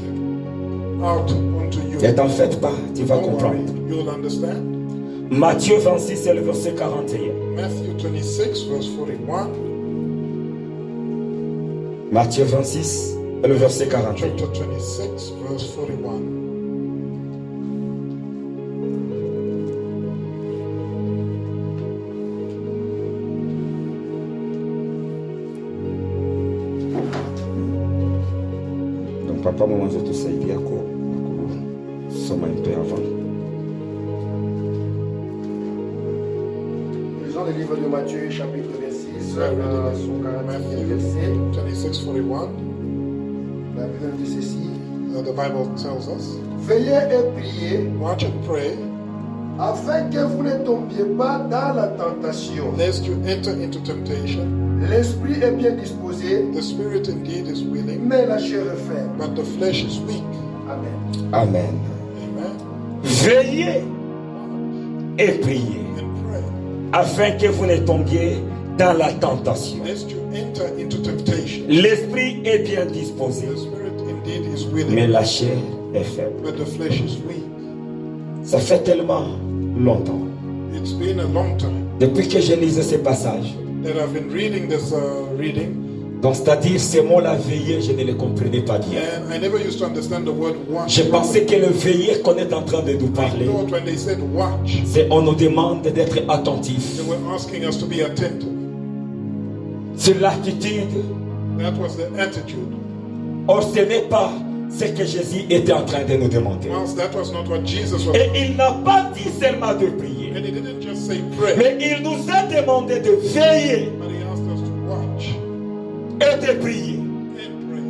S1: out unto you.
S3: Et t'en fais pas, tu vas
S1: Don't worry,
S3: comprendre.
S1: you'll understand.
S3: Matthieu 26, c'est le verset 41.
S1: Matthew 26, verse 41.
S3: Matthieu 26, le verset 41.
S1: Chapter 26, verse 41.
S3: Donc papa, maman, je te sais bien quoi. Sommes un peu avant.
S5: Lisons le livre de Matthieu, chapitre 26, son 41
S1: Matthew
S5: verset.
S1: 26, 41.
S5: La Bible dit ceci.
S1: The Bible tells us,
S5: Veillez et priez
S1: watch and pray,
S5: afin que vous ne tombiez pas dans la tentation.
S1: lest you enter into temptation.
S5: L'esprit est bien disposé,
S1: The spirit indeed is willing,
S5: mais la chair est faible.
S1: but the flesh is weak.
S5: Amen.
S3: Amen.
S1: Amen.
S3: Veillez et priez
S1: And pray,
S3: afin que vous ne tombiez dans la tentation.
S1: lest you enter into temptation.
S3: L'esprit est bien disposé,
S1: The spirit indeed is
S3: mais
S1: willing,
S3: la chair est faible.
S1: but the flesh is weak.
S3: Ça fait tellement longtemps,
S1: It's been a long time
S3: depuis que je lisais ces passages.
S1: that I've been reading this reading,
S3: Donc, c'est-à-dire, ces mots-là, veiller, je ne les comprenais pas bien.
S1: and I never used to understand the word watch.
S3: Je pensais que le veiller qu'on est en train de nous
S1: I
S3: parler,
S1: thought when they said watch,
S3: c'est on nous demande d'être attentifs
S1: they were asking us to be attentive.
S3: sur l'attitude.
S1: That was the attitude.
S3: Or, ce n'est pas ce que Jésus était en train de nous demander.
S1: Whilst that was not what Jesus was.
S3: Et il n'a pas dit seulement de prier,
S1: And he didn't just say pray,
S3: mais il nous a demandé de veiller
S1: but he asked us to watch
S3: et de prier.
S1: and pray.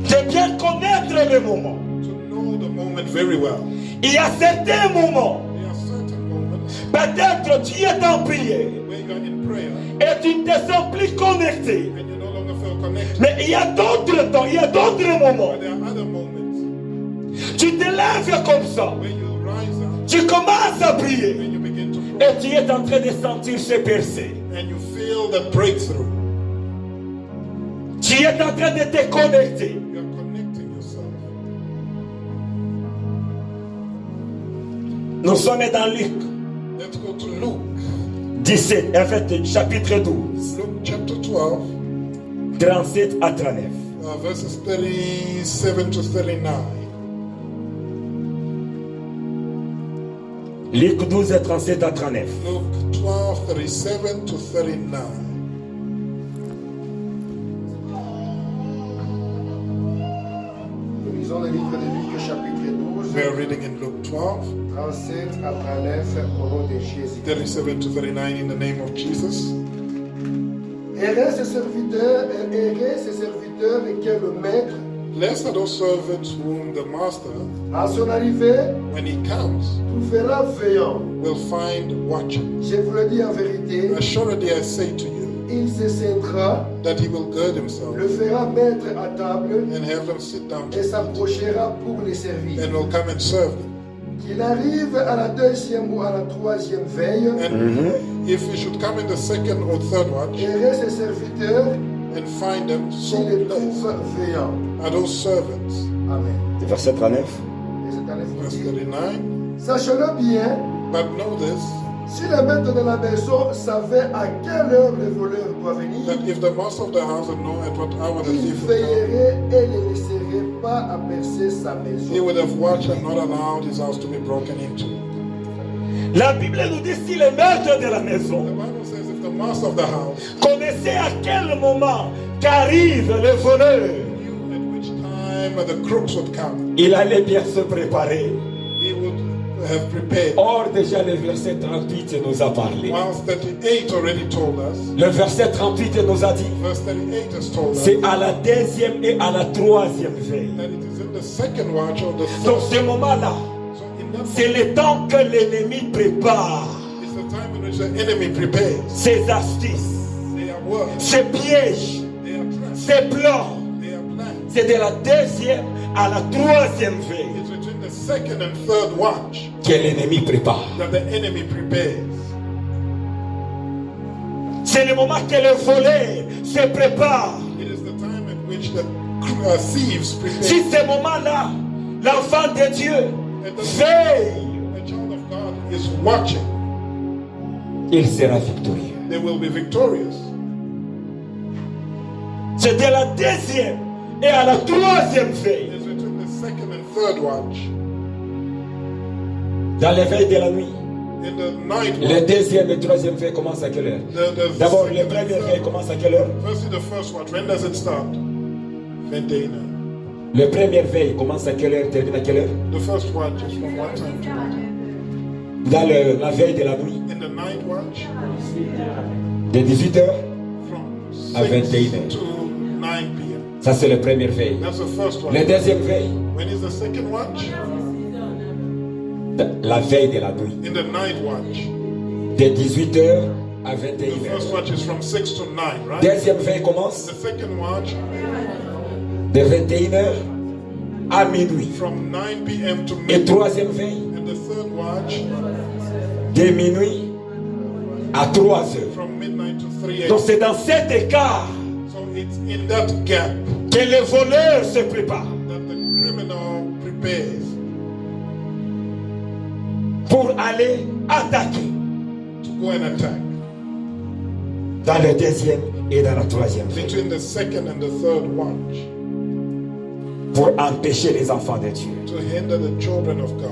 S3: De bien connaître le moment.
S1: To know the moment very well.
S3: Il y a certains moments,
S1: There are certain moments
S3: peut-être tu es en prière
S1: where you are in prayer
S3: et tu ne te sens plus connecté.
S1: and you no longer feel connected.
S3: Mais il y a d'autres temps, il y a d'autres moments.
S1: But there are other moments
S3: Tu te lèves comme ça,
S1: where you rise up
S3: tu commences à prier
S1: and you begin to pray
S3: et tu es en train de sentir ce percées.
S1: and you feel the breakthrough.
S3: Tu es en train de te connecter.
S1: You are connecting yourself.
S3: Nous sommes dans Luc
S1: Let's go to Luke.
S3: 17, en fait, chapitre 12,
S1: Luke chapter 12,
S3: 37 à 39.
S1: verses 37 to 39.
S3: Luc 12, 37 à 39.
S1: Luke 12, 37 to 39.
S5: Nous lisons le livre de Luc chapitre 12,
S1: We are reading in Luke 12,
S5: 37 à 39 au nom de Jésus.
S1: 37 to 39 in the name of Jesus.
S5: Errez ses serviteurs et que le maître,
S1: Blessed are those servants whom the master,
S5: à son arrivée,
S1: when he comes,
S5: trouvera veillant.
S1: will find watching.
S5: Je vous le dis en vérité,
S1: Assuredly I say to you
S5: il se sentira,
S1: that he will gird himself
S5: le fera mettre à table
S1: and have them sit down to
S5: et
S1: eat,
S5: s'approchera pour les servir.
S1: and will come and serve them.
S5: Qu'il arrive à la deuxième ou à la troisième veille,
S1: And if he should come in the second or third watch
S5: errez ses serviteurs
S1: and find them so
S5: s'il les
S1: blessed
S5: trouve veillants.
S1: are those servants.
S5: Amen.
S3: Verset 39.
S5: Et c'est en effet
S1: Verse
S5: dit,
S1: 39.
S5: sachez-le bien,
S1: But know this,
S5: si le maître de la maison savait à quelle heure le voleur doit venir,
S1: that if the master of the house had known at what hour the
S5: il
S1: thief would come,
S5: veillerait et ne laisserait pas apercer sa
S1: he
S5: maison.
S1: would have watched and not allowed his house to be broken into.
S3: La Bible nous dit si le maître de la maison
S1: The Bible says if the master of the house
S3: connaissait à quel moment qu'arrive le voleur,
S1: knew at which time the crooks would come,
S3: il allait bien se préparer.
S1: he would have prepared.
S3: Or, déjà le verset 38 nous a parlé.
S1: Whilst 38 already told us,
S3: Le verset 38 nous a dit,
S1: verse 38 has told us
S3: c'est à la deuxième et à la troisième veille.
S1: that it is in the second watch or the
S3: Donc
S1: third.
S3: ce moment-là,
S1: So in that
S3: c'est le temps que l'ennemi prépare
S1: is the time in which the enemy prepares.
S3: ses astuces,
S1: They are works,
S3: ses pièges,
S1: they are traps,
S3: ses plans.
S1: they are plans.
S3: C'est de la deuxième à la troisième veille
S1: It's between the second and third watch
S3: que l'ennemi prépare.
S1: that the enemy prepares.
S3: C'est le moment que le voleur se prépare.
S1: It is the time at which the thieves prepare.
S3: Si ce moment-là, l'enfant de Dieu veille,
S1: The child of God is watching.
S3: il sera victorieux.
S1: They will be victorious.
S3: C'est de la deuxième et à la troisième veille.
S1: It is between the second and third watch.
S3: Dans les veilles de la nuit.
S1: In the night
S3: Le
S1: watch,
S3: deuxième et troisième veille commence à quelle heure?
S1: the
S3: D'abord,
S1: second
S3: les
S1: and
S3: premières
S1: third-
S3: veilles commencent à quelle heure?
S1: Firstly, the first watch. When does it start? 21.
S3: Les premières veilles commencent à quelle heure? Termine à quelle heure?
S1: The first watch is from what time to what time?
S3: Dans la veille de la nuit.
S1: In the night watch,
S3: De 18h
S1: from
S3: à
S1: 6
S3: 21.
S1: to 9 p.m.
S3: Ça, c'est la première veille.
S1: That's the first watch.
S3: La deuxième veille,
S1: When is the second watch?
S3: la veille de la nuit.
S1: In the night watch.
S3: De 18h à
S1: The
S3: 21h.
S1: first watch is from 6 to 9, right?
S3: Deuxième veille commence
S1: The second watch
S3: de 21h à minuit.
S1: from 9 p.m. to
S3: Et
S1: midnight.
S3: troisième veille,
S1: And the third watch
S3: de minuit à 3h.
S1: from midnight to 3
S3: Donc
S1: a.m.
S3: c'est dans cet écart
S1: So it's in that gap
S3: que le voleur se prépare
S1: that the criminal prepares
S3: pour aller attaquer
S1: to go and attack.
S3: dans le deuxième et dans la troisième veille
S1: Between the second and the third watch
S3: pour empêcher les enfants de Dieu.
S1: to hinder the children of God.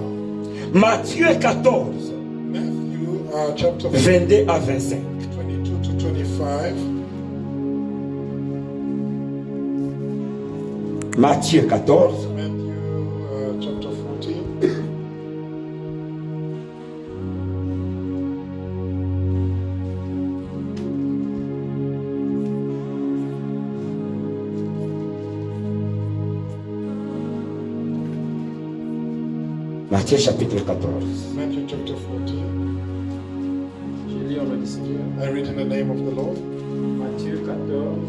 S3: Matthieu 14,
S1: Matthew chapter
S3: 22 à 25.
S1: 22 to 25.
S3: Matthieu 14,
S1: Matthew chapter 14.
S3: Matthieu chapitre 14.
S1: Matthew chapter 14.
S4: Je lis en le Seigneur.
S1: I read in the name of the Lord.
S4: Matthieu 14,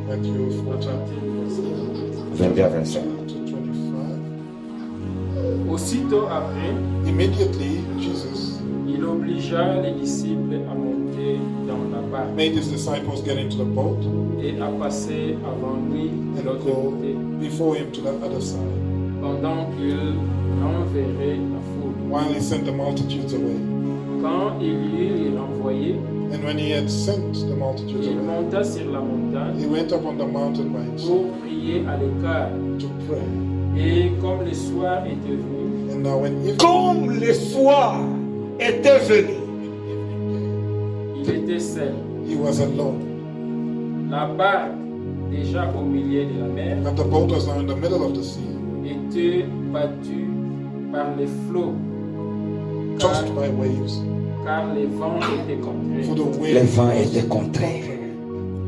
S1: Matthew
S4: à
S1: 14
S4: partir du verset
S3: 22 à 25.
S1: to 25.
S4: Aussitôt après,
S1: Immediately, Jesus
S4: il obligea les disciples à monter dans la barque
S1: made his disciples get into the boat
S4: et à passer avant lui de
S1: and
S4: l'autre
S1: go
S4: côté,
S1: before him to the other side,
S4: pendant qu'il renverrait la foule.
S1: while he sent the multitudes away.
S4: Quand il eut renvoyé,
S1: And when he had sent the multitudes
S4: il
S1: away,
S4: monta sur la montagne
S1: he went up on the mountain by himself
S4: pour prier à l'écart.
S1: to pray.
S4: Et comme le soir était venu,
S1: And now when evening,
S3: Comme le soir était venu.
S4: Il était seul.
S1: He was alone.
S4: La barque, déjà au milieu de la mer,
S1: And the boat was now in the middle of the sea,
S4: était battue par les flots,
S1: tossed by waves,
S4: car les vents étaient
S1: for
S4: contraires.
S1: the wind.
S3: Les vents étaient contraires.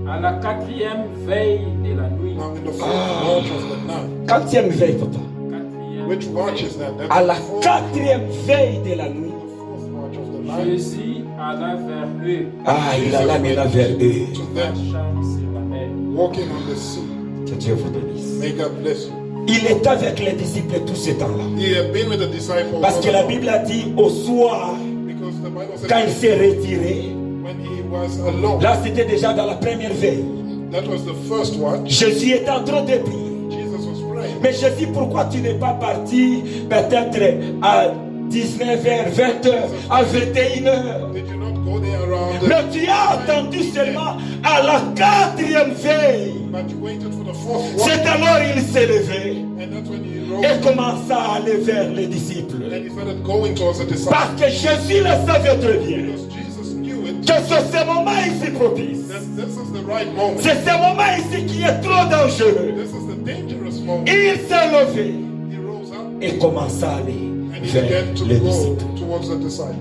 S4: À la 4e veille de la nuit,
S1: Now in the fourth watch of the night,
S3: Quatrième veille, papa.
S4: 4e,
S1: which watch is that? That's
S3: À la
S1: the fourth,
S3: quatrième veille de la nuit.
S1: fourth watch of the night.
S4: Jésus alla vers eux,
S3: Ah, il alla maintenant vers eux.
S1: To them,
S4: marchant sur la mer.
S1: walking on the sea.
S3: Que Dieu vous bénisse.
S1: May God bless you.
S3: Il était avec les disciples tout ce temps-là.
S1: He had been with the disciples
S3: Parce
S1: all
S3: que la
S1: along,
S3: Bible a dit au soir,
S1: because the Bible said
S3: quand il s'est retiré,
S1: when he was alone,
S3: là c'était déjà dans la première veille.
S1: that was the first watch.
S3: Jésus était en train de prier.
S1: Jesus was praying.
S3: Mais Jésus, pourquoi tu n'es pas parti peut-être à 19h, 20h, à 21h?
S1: Did you not go there around?
S3: Mais tu as attendu seulement à la quatrième veille.
S1: But you waited for the fourth watch,
S3: C'est alors il s'est levé
S1: and that's when he rose
S3: et
S1: up,
S3: commença à aller vers les disciples.
S1: and he started going towards the disciples.
S3: Parce que Jésus le savait très bien
S1: Because Jesus knew it.
S3: que c'est ce moment ici propice.
S1: That this is the right moment.
S3: C'est ce moment ici qui est trop dangereux.
S1: This is the dangerous moment.
S3: Il s'est levé
S1: He rose up
S3: et commença à aller
S1: and he
S3: vers
S1: began to
S3: les
S1: go
S3: disciples.
S1: towards the disciples.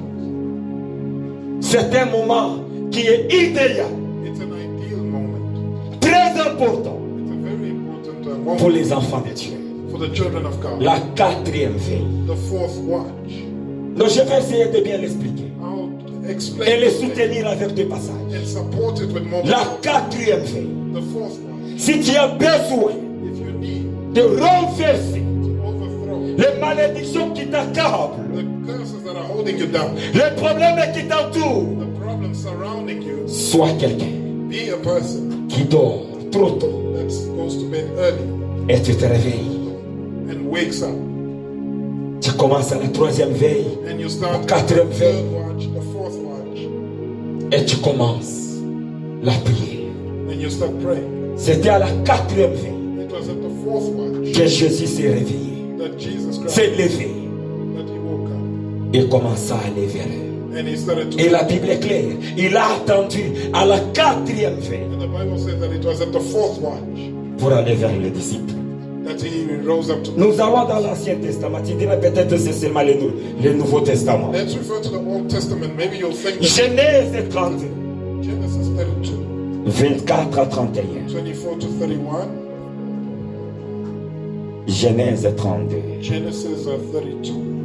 S3: C'est un moment qui est idéal,
S1: It's an ideal moment.
S3: très important
S1: It's a very important
S3: pour
S1: moment
S3: les enfants de Dieu.
S1: for the children of God.
S3: La quatrième veille.
S1: The fourth watch.
S3: Donc je vais essayer de bien l'expliquer
S1: I'll explain
S3: et le
S1: it
S3: soutenir avec deux passages.
S1: and support it with more.
S3: La quatrième veille.
S1: The fourth watch.
S3: Si tu as besoin
S1: If you need
S3: de renverser
S1: to overthrow
S3: les malédictions qui t'accablent,
S1: the curses that are holding you down,
S3: les problèmes qui t'entourent,
S1: the problems surrounding you,
S3: sois quelqu'un
S1: be a person
S3: qui dort trop tôt
S1: that goes to bed early
S3: et tu te réveilles.
S1: and wakes up,
S3: Tu commences à la troisième veille
S1: and you start
S3: Quatrième
S1: the
S3: veille.
S1: third watch, the fourth watch,
S3: et tu commences la prière.
S1: and you start praying.
S3: C'était à la quatrième veille
S1: It was at the fourth watch
S3: que Jésus s'est réveillé,
S1: that Jesus Christ
S3: s'est levé
S1: that he woke up
S3: et commença à aller vers eux.
S1: and he started to.
S3: Et la Bible est claire, il a attendu à la quatrième veille
S1: And the Bible says that it was at the fourth watch
S3: pour aller vers les disciples.
S1: that he rose up to.
S3: Nous allons dans l'Ancien Testament. Tu dirais peut-être que c'est seulement le Nouveau Testament.
S1: Let's refer to the Old Testament. Maybe you'll think that
S3: Genèse 32,
S1: Genesis 32,
S3: 24 à 31.
S1: 24 to 31,
S3: Genèse 32.
S1: Genesis 32.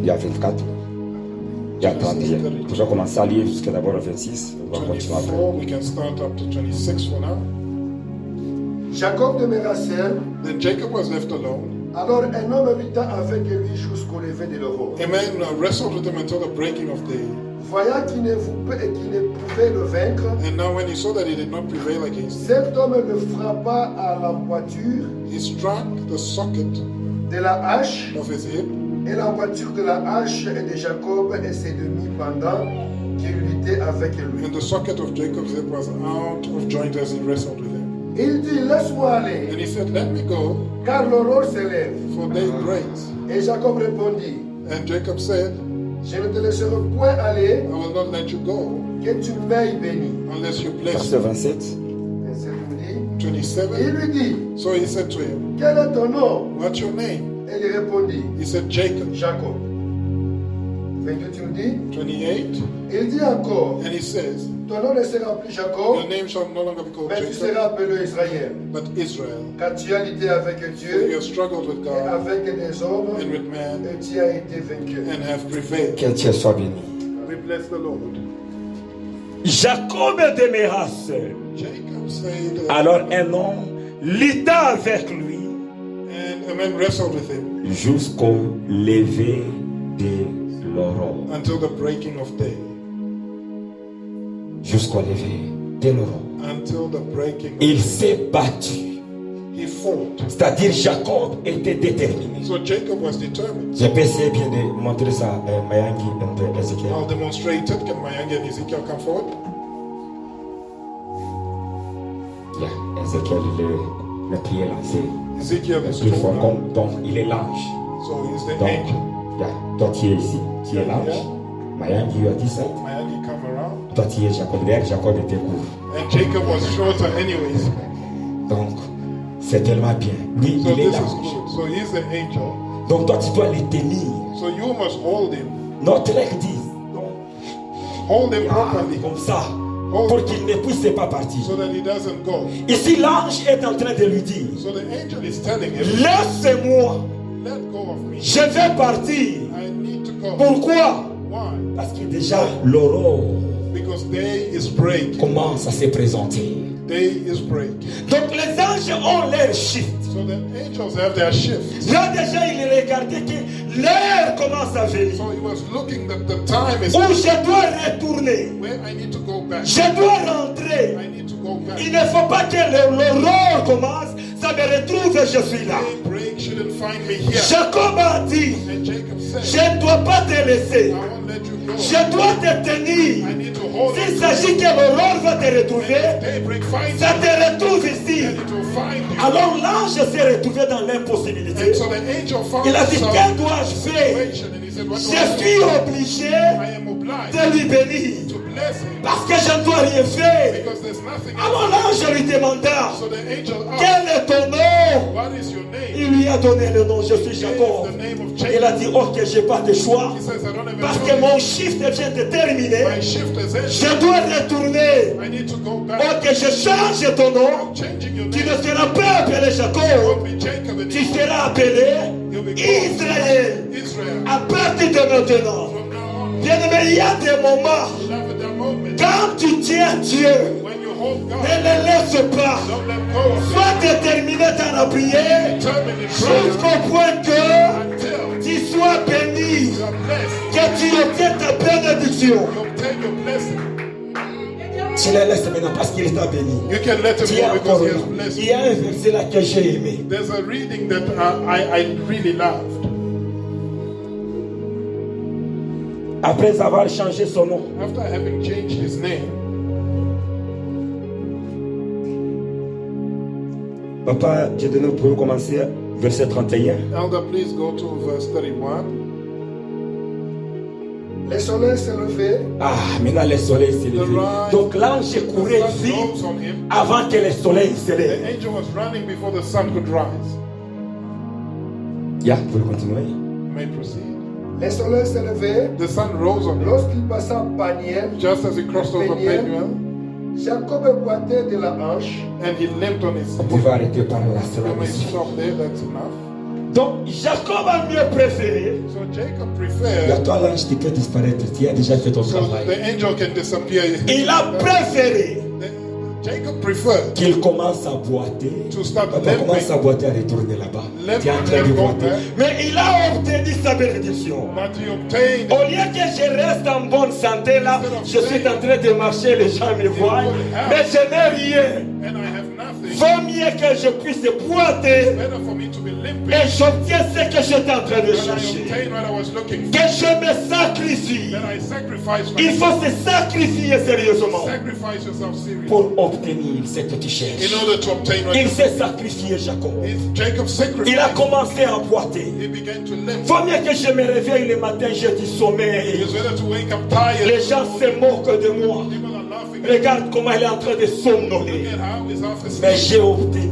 S3: Il y a 24. Il y a 31. Je vais commencer à lire jusqu'à d'abord le 26. On va continuer après.
S1: 24, we can start up to 26 for now.
S5: Jacob demeura seul.
S1: Then Jacob was left alone.
S5: Alors un homme habita avec lui jusqu'au lever de l'aurore.
S1: A man wrestled with him until the breaking of day.
S5: Voyant qu'il ne pouvait le vaincre,
S1: And now when he saw that he did not prevail against him,
S5: cet homme le frappa à l'emboîture
S1: he struck the socket
S5: de la hache,
S1: of his hip,
S5: et l'emboîture de la hache de Jacob et ses demi pendant qu'il luttait avec lui.
S1: and the socket of Jacob's hip was out of joint as he wrestled with him.
S5: Il dit, laisse-moi
S1: And
S5: aller,
S1: he said, let me go,
S5: car l'aurore s'élève.
S1: for day breaks.
S5: Et Jacob répondit,
S1: And Jacob said,
S5: je ne te laisserai point aller,
S1: I will not let you go
S5: que tu m'aies béni.
S1: unless you bless
S3: Verset
S1: me.
S3: 27.
S5: Verset dit,
S1: 27.
S5: il lui dit,
S1: So he said to him,
S5: quel est ton nom?
S1: what's your name?
S5: Et il répondit,
S1: He said, Jacob.
S5: Jacob. 28, il nous dit,
S1: 28.
S5: il dit encore,
S1: And he says,
S5: ton nom ne sera plus Jacob,
S1: your name shall no longer be called
S5: mais tu
S1: Jacob,
S5: seras appelé Israël.
S1: but Israel.
S5: Car tu as lutté avec
S1: For you
S5: Dieu
S1: have struggled with
S5: et
S1: God
S5: avec des hommes,
S1: and with man
S5: et tu as été vaincu.
S1: and have prevailed.
S3: Que Dieu soit béni.
S1: We bless the Lord.
S3: Jacob demeura seul.
S1: Jacob said,
S3: Alors un homme lutta avec lui
S1: and a man wrestled with him
S3: jusqu'au lever de l'aurore.
S1: until the breaking of day.
S3: Jusqu'au lever de l'aurore.
S1: until the breaking of
S3: Il s'est battu.
S1: He fought.
S3: C'est-à-dire Jacob était déterminé.
S1: So Jacob was determined.
S3: Je peux essayer bien de montrer ça à Mayangi et Ezekiel.
S1: I'll demonstrate it. Can Mayangi and Ezekiel come forward?
S3: Yeah, Ezekiel, le pied lancé.
S1: Ezekiel is
S3: Il faut
S1: tall.
S3: comme, donc il est l'ange.
S1: So he's the
S3: Donc,
S1: angel.
S3: yeah, toi tu es ici, tu es l'ange.
S1: Yeah.
S3: Mayangi, you are this side.
S1: Mayangi come around.
S3: Toi tu es Jacob. D'ailleurs, Jacob était court.
S1: And Jacob was shorter anyways.
S3: Donc, c'est tellement bien. Lui,
S1: So
S3: il est
S1: this is
S3: l'ange.
S1: good. So he's the angel.
S3: Donc, toi tu dois le tenir.
S1: So you must hold him.
S3: Notre règle dit, donc,
S1: Hold him properly.
S3: comme ça, pour qu'il ne puisse pas partir.
S1: So that he doesn't go.
S3: Ici, l'ange est en train de lui dire,
S1: So the angel is telling him,
S3: laisse-moi,
S1: let go of me.
S3: je vais partir.
S1: I need to go.
S3: Pourquoi?
S1: Why?
S3: Parce que déjà, l'aurore
S1: Because day is breaking.
S3: commence à se présenter.
S1: Day is breaking.
S3: Donc, les anges ont leur shift.
S1: So the angels have their shifts.
S3: Là, déjà, il regardait que l'heure commence à venir.
S1: So he was looking that the time is
S3: Où je dois retourner.
S1: where I need to go back.
S3: Je dois rentrer.
S1: I need to go back.
S3: Il ne faut pas que l'aurore commence. Ça me retrouve et je suis là.
S1: Daybreak shouldn't find me here.
S3: Jacob a dit,
S1: And Jacob said,
S3: je ne dois pas te laisser.
S1: I won't let you go.
S3: Je dois te tenir.
S1: I need to hold
S3: S'il
S1: you.
S3: s'agit que l'aurore va te retrouver,
S1: Daybreak finds
S3: ça
S1: you.
S3: te retrouve ici.
S1: And it will find you.
S3: Alors l'ange s'est retrouvé dans l'impossibilité.
S1: And so the angel found
S3: Il a dit,
S1: himself
S3: que
S1: in
S3: dois-je
S1: a
S3: faire?
S1: situation and he said, what do
S3: Je
S1: I do?
S3: suis obligé
S1: I am obliged
S3: de lui bénir.
S1: to bless him
S3: Parce que je ne dois rien faire.
S1: because there's nothing
S3: Alors
S1: else.
S3: l'ange lui demanda,
S1: So the angel asked,
S3: quel est ton nom?
S1: what is your name?
S3: Il lui a donné le nom, je suis
S1: He gave
S3: Jacob.
S1: the name of
S3: Il a
S1: Jacob.
S3: dit, ok, j'ai pas de choix.
S1: He says, I don't have
S3: Parce
S1: a
S3: que
S1: choice.
S3: mon shift vient de terminer.
S1: My shift is ended.
S3: Je dois retourner.
S1: I need to go back.
S3: Ok, je change ton nom.
S1: I'm changing your
S3: Tu ne
S1: name.
S3: seras pas appelé
S1: It
S3: Jacob.
S1: won't be Jacob
S3: Tu
S1: anymore.
S3: seras appelé
S1: You'll be called
S3: Israël.
S1: Israel.
S3: À partir de maintenant.
S1: From now on,
S3: Bien-aimé, il y a des moments.
S1: love at that moment.
S3: Quand tu tiens Dieu,
S1: When you hold
S3: ne
S1: God,
S3: le laisse pas.
S1: don't let go of
S3: Sois déterminé dans la prière
S1: it. Determine in prayer
S3: jusqu'au point que
S1: until
S3: tu sois béni,
S1: you are blessed.
S3: que tu obtiens ta bénédiction.
S1: You obtain your blessing.
S3: Tu le laisses maintenant parce qu'il t'a béni.
S1: You can let him
S3: Tu es
S1: go because
S3: encore
S1: he
S3: là.
S1: has blessed
S3: Il y
S1: you.
S3: a un verset là que j'ai aimé.
S1: There's a reading that I really loved.
S3: Après avoir changé son nom,
S1: After having changed his name,
S3: Papa, je donne pour commencer verset 31.
S1: Elder, please go to verse 31.
S5: Le soleil s'est levé,
S3: Ah, maintenant le soleil s'est levé. Donc l'ange
S1: The
S3: courait
S1: sun
S3: vite
S1: rose on him.
S3: avant que le soleil se
S1: The
S3: lève.
S1: angel was running before the sun could rise.
S3: Ya, vous pouvez continuer.
S1: You may proceed.
S5: le soleil s'est levé.
S1: The sun rose on him.
S5: Lorsqu'il passa Paniel,
S1: Just as he crossed over
S5: Peniel.
S1: Peniel,
S5: Jacob boitait de la hanche.
S1: and he limped on his
S3: Vous pouvez arrêter par là, c'est
S1: You may
S3: là.
S1: stop there, that's enough.
S3: Donc Jacob a mieux préféré.
S1: So Jacob
S3: Et à
S1: preferred,
S3: toi l'ange, tu peux disparaître. Tu as déjà fait ton
S1: so
S3: travail.
S1: the angel can disappear.
S3: Il a préféré
S1: Jacob preferred
S3: qu'il commence à boiter.
S1: to start
S3: Quand on commence à
S1: limping,
S3: boiter, à retourner là-bas.
S1: Limp,
S3: Tu es en train de
S1: limp,
S3: boiter.
S1: limp.
S3: Mais il a obtenu sa bénédiction.
S1: but he obtained.
S3: Au lieu que je reste en bonne santé là, je suis en train de marcher, les gens me voient, mais je n'ai rien.
S1: And I have nothing.
S3: Vaut mieux que je puisse boiter
S1: Better for me to be limping
S3: et j'obtiens ce que j'étais en train de
S1: than I
S3: chercher.
S1: obtain what I was looking for.
S3: Que je me sacrifie.
S1: That I sacrifice
S3: Il
S1: myself.
S3: faut se sacrifier sérieusement
S1: Sacrifice yourself seriously
S3: pour obtenir ce que tu cherches.
S1: in order to obtain what
S3: Il
S1: you
S3: s'est sacrifié, Jacob.
S1: Jacob sacrificed.
S3: Il a commencé à boiter.
S1: He began to limp.
S3: Vaut mieux que je me réveille le matin, j'ai du
S1: It
S3: sommeil.
S1: was better to wake up tired.
S3: Les gens se moquent de moi.
S1: People are laughing at me.
S3: Regarde comment il est en train de somnoler.
S1: Look at how he's half asleep.
S3: Mais j'ai obtenu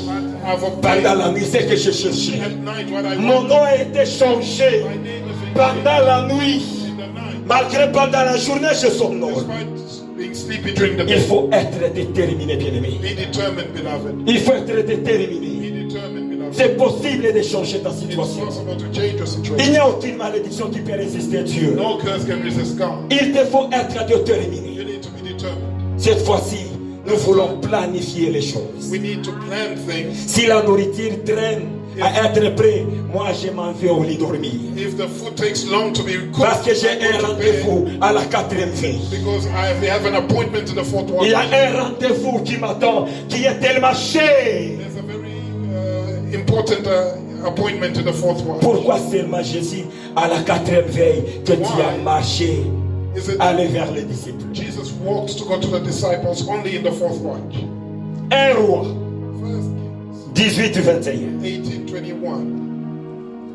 S1: But I've
S3: pendant
S1: obtained
S3: la nuit ce que je cherchais.
S1: at night what I
S3: Mon
S1: want.
S3: nom a été changé
S1: My name is
S3: pendant la nuit.
S1: in the night.
S3: Malgré pendant la journée, je somnole.
S1: Despite being sleepy during the
S3: Il
S1: day.
S3: faut être déterminé, bien-aimé.
S1: Be determined, beloved.
S3: Il faut être
S1: Be
S3: déterminé.
S1: determined, beloved.
S3: C'est possible de changer ta
S1: It's
S3: situation.
S1: possible to change your
S3: Il
S1: situation.
S3: n'y a aucune malédiction qui peut résister à Dieu.
S1: No curse can resist God.
S3: Il te faut être déterminé.
S1: You need to be determined.
S3: Cette fois-ci, nous voulons planifier les choses.
S1: We need to plan things.
S3: Si la nourriture traîne à être prêt, moi je m'en vais au lit dormir.
S1: If the food takes long to be cooked,
S3: Parce que j'ai
S1: I
S3: un
S1: go to bed
S3: rendez-vous à la 4e veille.
S1: because I have an appointment in the fourth watch.
S3: Il y a un rendez-vous qui m'attend, qui est tellement cher.
S1: There's a very important appointment in the fourth watch.
S3: Pourquoi seulement Jésus, à la 4e veille, que tu as marché,
S1: Is it
S3: aller vers les disciples?
S1: Jesus walks to go to the disciples only in the fourth watch?
S3: 1 Roi,
S1: First
S3: 18-21.
S1: 18:21.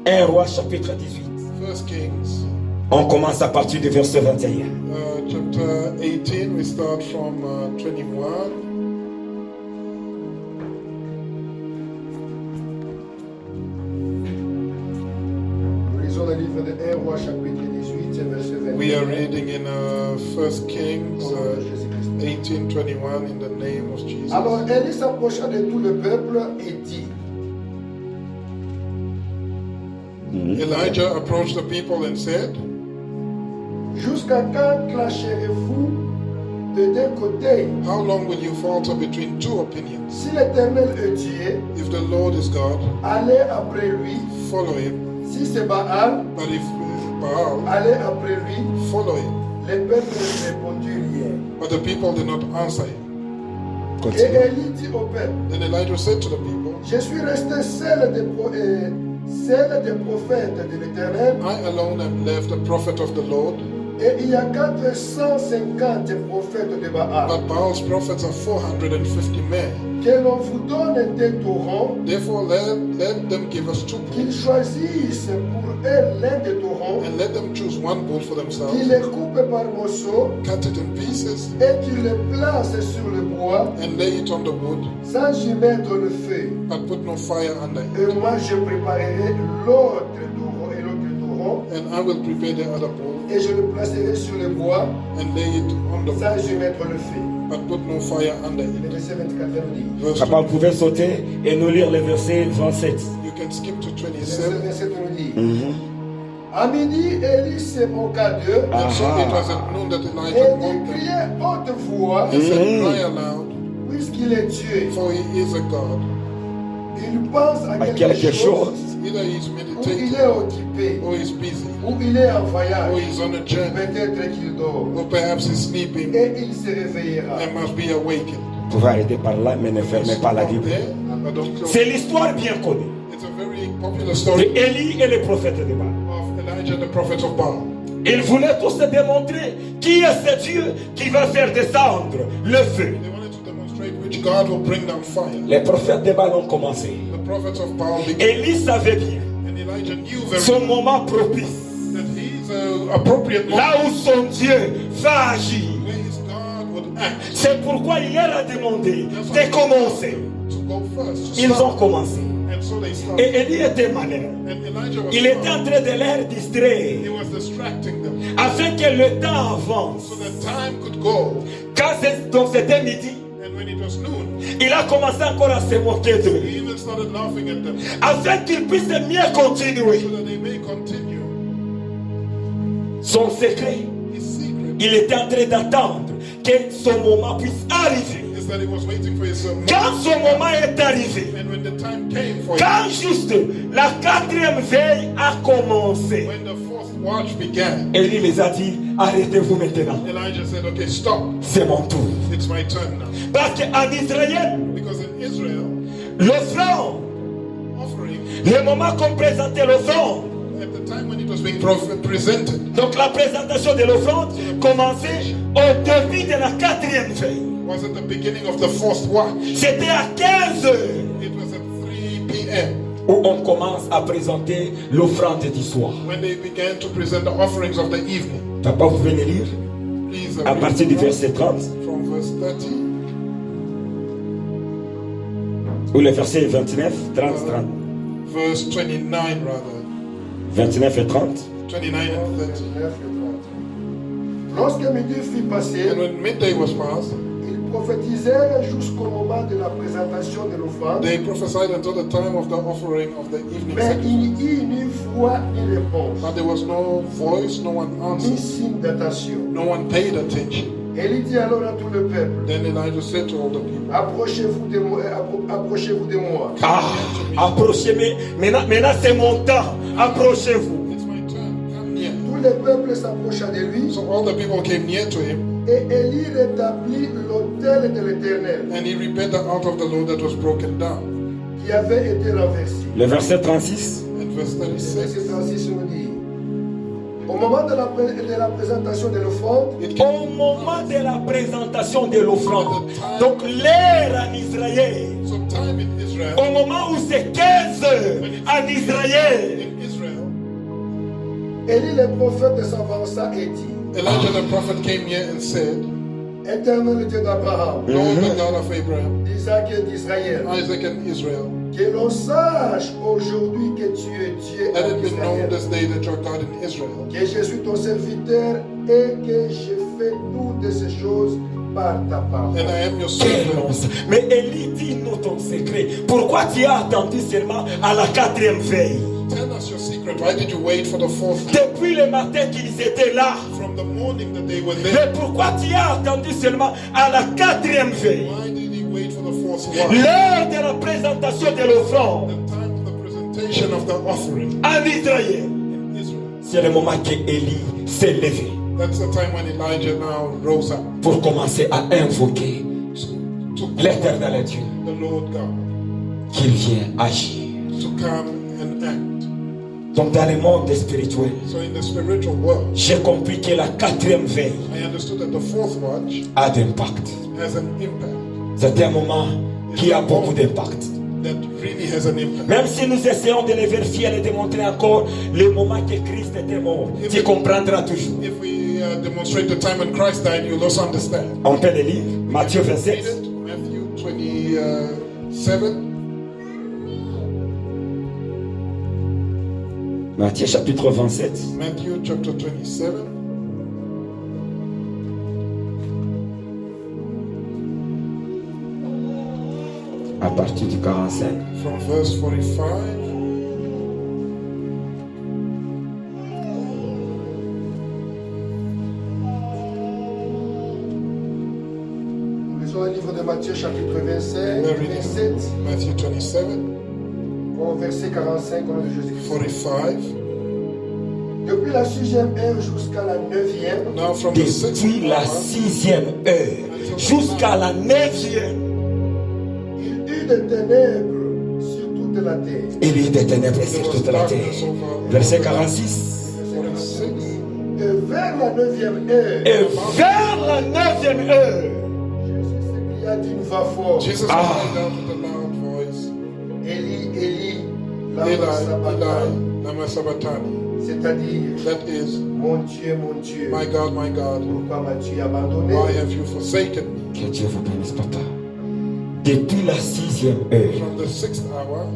S3: 1 Roi, chapitre 18.
S1: First Kings,
S3: On commence à partir du verset 21.
S1: chapter 18. We start from 21.
S5: Nous lisons le livre de 1 Roi chapitre 18, verset 21.
S1: We are reading in First Kings
S5: Au nom de Jésus-Christ.
S1: 18:21 in the name of Jesus.
S5: Alors Élie s'approcha de tout le peuple et dit,
S1: Elijah approached the people and said,
S5: jusqu'à quand clasherez-vous de deux côtés?
S1: how long will you falter between two opinions?
S5: Si l'Éternel est Dieu,
S1: If the Lord is God,
S5: allez après lui.
S1: follow him.
S5: Si c'est Baal,
S1: But if Baal,
S5: allez après lui.
S1: follow him.
S5: Les peuples ne répondirent rien.
S1: But the people did not answer him.
S5: Et
S3: Continue.
S5: Élie dit au peuple,
S1: Then Elijah said to the people,
S5: je suis resté seul des prophètes de l'Éternel,
S1: I alone am left a prophet of the Lord,
S5: et il y a 450 prophètes de Baal.
S1: but Baal's prophets are 450 men.
S5: Que l'on vous donne des torrents,
S1: Therefore let them give us 2
S5: qu'ils
S1: bulls,
S5: choisissent pour eux l'un des torrents,
S1: and let them choose 1 bull for
S5: qu'ils
S1: themselves,
S5: les coupent par morceaux,
S1: cut it in pieces,
S5: et qu'ils les placent sur le bois,
S1: and lay it on the wood,
S5: sans y mettre le feu.
S1: but put no fire under it.
S5: Et moi je préparerai l'autre torrent et l'autre torrent,
S1: And I will prepare the other bull,
S5: et je le placerai sur le bois,
S1: and lay it on the wood,
S5: sans y mettre le feu.
S1: but put no fire under
S5: Le
S1: it.
S5: verset 24 nous dit.
S1: Verse
S3: Papa, vous pouvez sauter et nous lire le verset 27.
S1: You can skip to
S5: Le
S1: 27.
S5: verset nous dit. À midi, Élie se moqua d'eux,
S1: And so it was at noon that Elijah
S5: et
S1: woke
S5: il
S1: them.
S5: criait haute voix,
S1: He said, cry aloud,
S5: puisqu'il est Dieu.
S1: for he is a God.
S5: Il pense à
S3: quelque
S5: quelque chose,
S3: chose.
S1: Either he's
S5: ou il
S1: meditating,
S5: est occupé,
S1: or he's busy,
S5: ou il est en voyage.
S1: or he's on a journey,
S5: Peut-être qu'il dort,
S1: or perhaps he's sleeping
S5: et il se réveillera.
S1: and must be awakened.
S3: Vous pouvez arrêter par là, mais ne fermez pas la
S1: Stop
S3: Bible.
S1: there, but don't close.
S3: C'est l'histoire bien connue
S1: It's a very popular
S3: de
S1: story
S3: Élie et les prophètes de Baal.
S1: of Elijah, the prophet of Baal.
S3: Ils voulaient tous se démontrer qui est ce Dieu qui va faire descendre le feu.
S1: They wanted to demonstrate which God will bring down fire.
S3: Les prophètes de Baal ont commencé.
S1: The prophets of Baal began,
S3: Élie savait bien
S1: and Elijah knew very
S3: son
S1: well
S3: moment propice,
S1: that he's an appropriate moment
S3: là où son Dieu va agir.
S1: where his God would act.
S3: C'est pourquoi il leur a demandé de commencer.
S1: To go first, to
S3: Ils
S1: start.
S3: ont commencé.
S1: And so they started.
S3: Et Élie était malin.
S1: And Elijah was
S3: Il était
S1: smart.
S3: en train de les distraire
S1: He was distracting them
S3: afin que le temps avance.
S1: so that time could go.
S3: Donc c'était midi,
S1: And when it was noon,
S3: il a commencé encore à se moquer d'eux
S1: he even started laughing at them
S3: afin qu'ils puissent mieux continuer.
S1: so that they may continue.
S3: Son secret,
S1: His secret
S3: il était en train d'attendre que son moment puisse arriver.
S1: is that he was waiting for his moment.
S3: Quand son moment est arrivé,
S1: And when the time came for him,
S3: quand juste la 4e veille a commencé,
S1: when the fourth watch began,
S3: Élie les a dit, arrêtez-vous maintenant,
S1: Elijah said, okay, stop.
S3: c'est mon tour.
S1: It's my turn now.
S3: Parce qu'en Israël,
S1: Because in Israel,
S3: l'offrande,
S1: offering,
S3: le moment qu'on présentait l'offrande,
S1: at the time when it was being presented,
S3: donc la présentation de l'offrande commençait au début de la 4e veille.
S1: was at the beginning of the fourth watch.
S3: C'était à 15 heures
S1: It was at 3 p.m.
S3: où on commence à présenter l'offrande du soir.
S1: when they began to present the offerings of the evening.
S3: Papa, vous venez lire
S1: Please
S3: à
S1: read
S3: partir du
S1: from
S3: verset 30
S1: verse 30.
S3: ou le verset 29, 30, 30.
S1: Verse 29 rather.
S3: 29 et 30.
S1: 29 and 30.
S5: 29 et 30. Lorsque midi fut passé,
S1: And when midday was passed,
S5: ils prophétisèrent jusqu'au moment de la présentation de l'offrande,
S1: they prophesied until the time of the offering of the evening
S5: mais
S1: sacrifice.
S5: il n'y eut ni voix ni réponse,
S1: But there was no voice, no one
S5: ni
S1: answered,
S5: signe d'attention.
S1: no one paid attention.
S5: Élie dit alors à tout le peuple,
S1: Then Elijah said to all the people,
S5: approchez-vous de moi, approchez-vous de moi.
S3: Ah, approchez-moi. Maintenant c'est mon temps. Approchez-vous.
S1: it's my turn, come near.
S5: Tout le peuple s'approcha de lui
S1: So all the people came near to him,
S5: et Élie rétablit l'autel de l'Éternel
S1: and he repaired the altar of the Lord that was broken down.
S5: qui avait été renversé.
S3: Le verset 36.
S1: And verse
S5: Le
S1: 36,
S5: verset 36 nous dit, au moment de la présentation de l'offrande,
S1: it came
S3: Au moment de la présentation de l'offrande, donc l'heure en Israël,
S1: some time in Israel,
S3: au moment où c'est 15 heures en Israël,
S1: in Israel,
S5: Élie le prophète s'avança et dit,
S1: Elijah the prophet came near and said,
S5: Éternel Dieu d'Abraham,
S1: Lord, the God of Abraham,
S5: d'Isaac et d'Israël,
S1: Isaac and Israel,
S5: que l'on sache aujourd'hui que tu es Dieu
S1: let
S5: en
S1: it be known
S5: Israël,
S1: this day that you are God in Israel,
S5: que je suis ton serviteur et que je fais toutes ces choses par ta parole.
S1: and I am your
S3: quelle
S1: servant.
S3: once. Mais Élie, dis-nous ton secret. Pourquoi tu as attendu seulement à la 4e veille?
S1: Tell us your secret. Why did you wait for the fourth one?
S3: Depuis le matin qu'ils étaient là.
S1: From the morning that they were
S3: Mais
S1: there,
S3: pourquoi tu as attendu seulement à la 4e veille?
S1: why did he wait for the fourth one?
S3: L'heure de la présentation de l'offrande
S1: The time of the presentation of the offering
S3: en Israël.
S1: in Israel.
S3: C'est le moment que Élie s'est levé
S1: That's the time when Elijah now rose up
S3: pour commencer à invoquer
S1: to
S3: l'Éternel Dieu
S1: the Lord God
S3: qu'il vient agir.
S1: to come and act.
S3: Donc dans le monde spirituel,
S1: So in the spiritual world,
S3: j'ai compris que la 4e veille
S1: I understood that the fourth watch
S3: a d'impact.
S1: has an impact.
S3: C'est un moment qui a beaucoup d'impact.
S1: That really has an impact.
S3: Même si nous essayons de le vérifier et de démontrer encore le moment que Christ était mort, tu comprendras toujours.
S1: If we demonstrate the time when Christ died, you'll also understand.
S3: On peut le lire, Matthieu
S1: Read
S3: 27.
S1: it, Matthew 27.
S3: Matthieu chapitre 27.
S1: Matthew chapter 27.
S3: À partir du 45.
S1: From verse 45.
S5: Nous lisons le livre de Matthieu chapitre 25,
S1: We're reading
S5: 27,
S1: Matthew 27,
S5: au verset 45 au nom de Jésus-Christ.
S1: 45.
S5: Depuis la 6e heure jusqu'à la 9e,
S1: Now from the sixth
S3: Depuis la
S1: hour,
S3: 6e heure jusqu'à la 9e,
S5: il eut des ténèbres sur toute la terre.
S3: il y a des ténèbres sur toute la terre. Verset 46.
S1: 46.
S5: Et vers la 9e heure,
S3: Et vers la 9e heure,
S5: Jésus s'écria d'une voix forte,
S1: Jesus cried out with a loud voice,
S5: Élie, Élie,
S1: Eli,
S5: lama sabachthani,
S1: Eli, lama sabachthani.
S5: c'est-à-dire,
S1: That is,
S5: mon Dieu,
S1: my God,
S5: pourquoi m'as-tu abandonné?
S1: why have you forsaken me?
S3: que Dieu vous bénisse, papa. Depuis la 6e heure
S1: From the sixth hour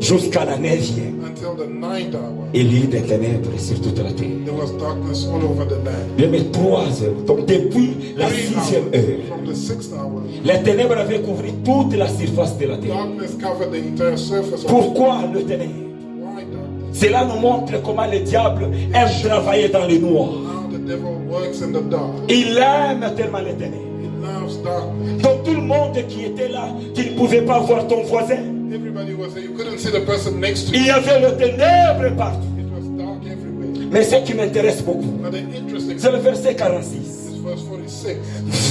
S3: jusqu'à la 9e,
S1: until the ninth hour,
S3: il y a des ténèbres sur toute la terre.
S1: there was darkness all over the land.
S3: Bien, mais 3 heures, donc depuis la
S1: 3
S3: 6e
S1: hours
S3: heure,
S1: from the sixth hour,
S3: les ténèbres avaient couvert toute la surface de la terre.
S1: darkness covered the entire surface of
S3: Pourquoi le ténèbre?
S1: Why darkness?
S3: Cela nous montre comment le diable aime travailler dans le noir.
S1: How the devil works in the dark.
S3: Il aime tellement les ténèbres.
S1: He loves darkness.
S3: Donc tout le monde qui était là, qui ne pouvait pas voir ton voisin,
S1: Everybody was there. You couldn't see the person next to
S3: il
S1: you.
S3: y avait le ténèbre partout.
S1: It was dark everywhere.
S3: Mais ce qui m'intéresse beaucoup,
S1: But the interesting
S3: c'est le
S1: thing
S3: verset 46.
S1: is verse 46.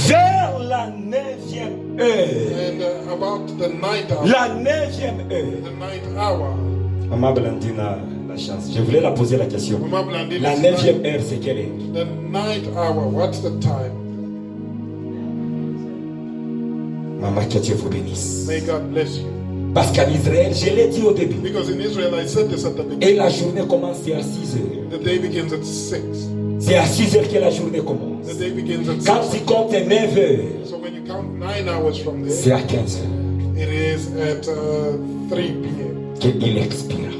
S3: Vers la 9e heure,
S1: And about the ninth hour,
S3: la 9e heure,
S1: the ninth hour,
S3: Maman Blandine a la chance. Je voulais la poser la question.
S1: Mama Blandine,
S3: La
S1: it's
S3: 9e
S1: night.
S3: heure, c'est quelle heure?
S1: The ninth hour, what's the time?
S3: Maman, que Dieu vous bénisse.
S1: May God bless you.
S3: Parce qu'en Israël, je l'ai dit au début,
S1: Because in Israel, I said this at the
S3: et
S1: beginning,
S3: la journée commence à 6 heures.
S1: the day begins at 6.
S3: C'est à 6 heures que la journée commence.
S1: The day begins at
S3: Quand
S1: 6.
S3: tu comptes 9 heures,
S1: So when you count 9 hours from there,
S3: c'est à 15 heures
S1: it is at 3 p.m.
S3: qu'il expira,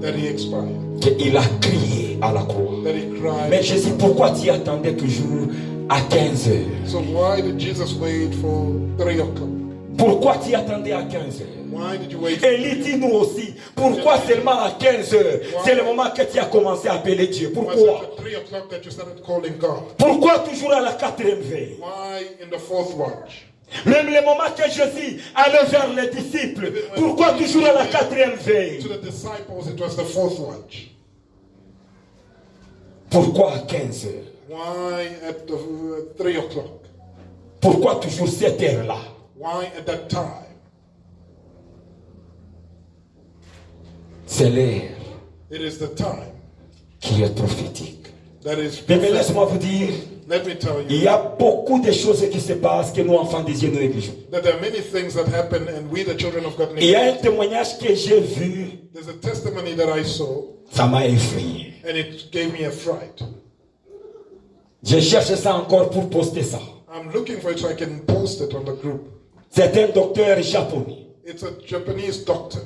S1: that he expired,
S3: qu'il a crié à la croix.
S1: that he
S3: Mais
S1: cried.
S3: Jésus, pourquoi tu attendais toujours à 15 heures?
S1: So why did Jesus wait for 3 o'clock?
S3: Pourquoi tu attendais à 15 heures?
S1: Why did you wait?
S3: Élie dit nous aussi. Pourquoi seulement à 15 heures? C'est le moment que tu as commencé à appeler Dieu.
S1: Why is it
S3: Pourquoi?
S1: at 3 o'clock that you started calling God?
S3: Pourquoi toujours à la 4e veille?
S1: Why in the fourth watch?
S3: Même le moment que Jésus allait vers les disciples, pourquoi toujours à la 4e veille?
S1: To the disciples, it was the fourth watch.
S3: Pourquoi à 15 heures?
S1: Why at the 3 o'clock?
S3: Pourquoi toujours cette heure-là?
S1: Why at that time?
S3: C'est l'heure
S1: It is the time
S3: qui est prophétique.
S1: that is
S3: Mais
S1: prophetic.
S3: laisse-moi vous dire,
S1: Let me tell
S3: il
S1: you
S3: y a beaucoup de choses qui se passent que nous, enfants de Dieu, nous négligeons.
S1: that there are many things that happen and we, the children of God,
S3: Il y a un
S1: neglect.
S3: témoignage que j'ai vu,
S1: There's a testimony that I saw
S3: ça m'a effrayé.
S1: and it gave me a fright.
S3: Je cherche ça encore pour poster ça.
S1: I'm looking for it so I can post it on the group.
S3: C'est un docteur japonais.
S1: It's a Japanese doctor.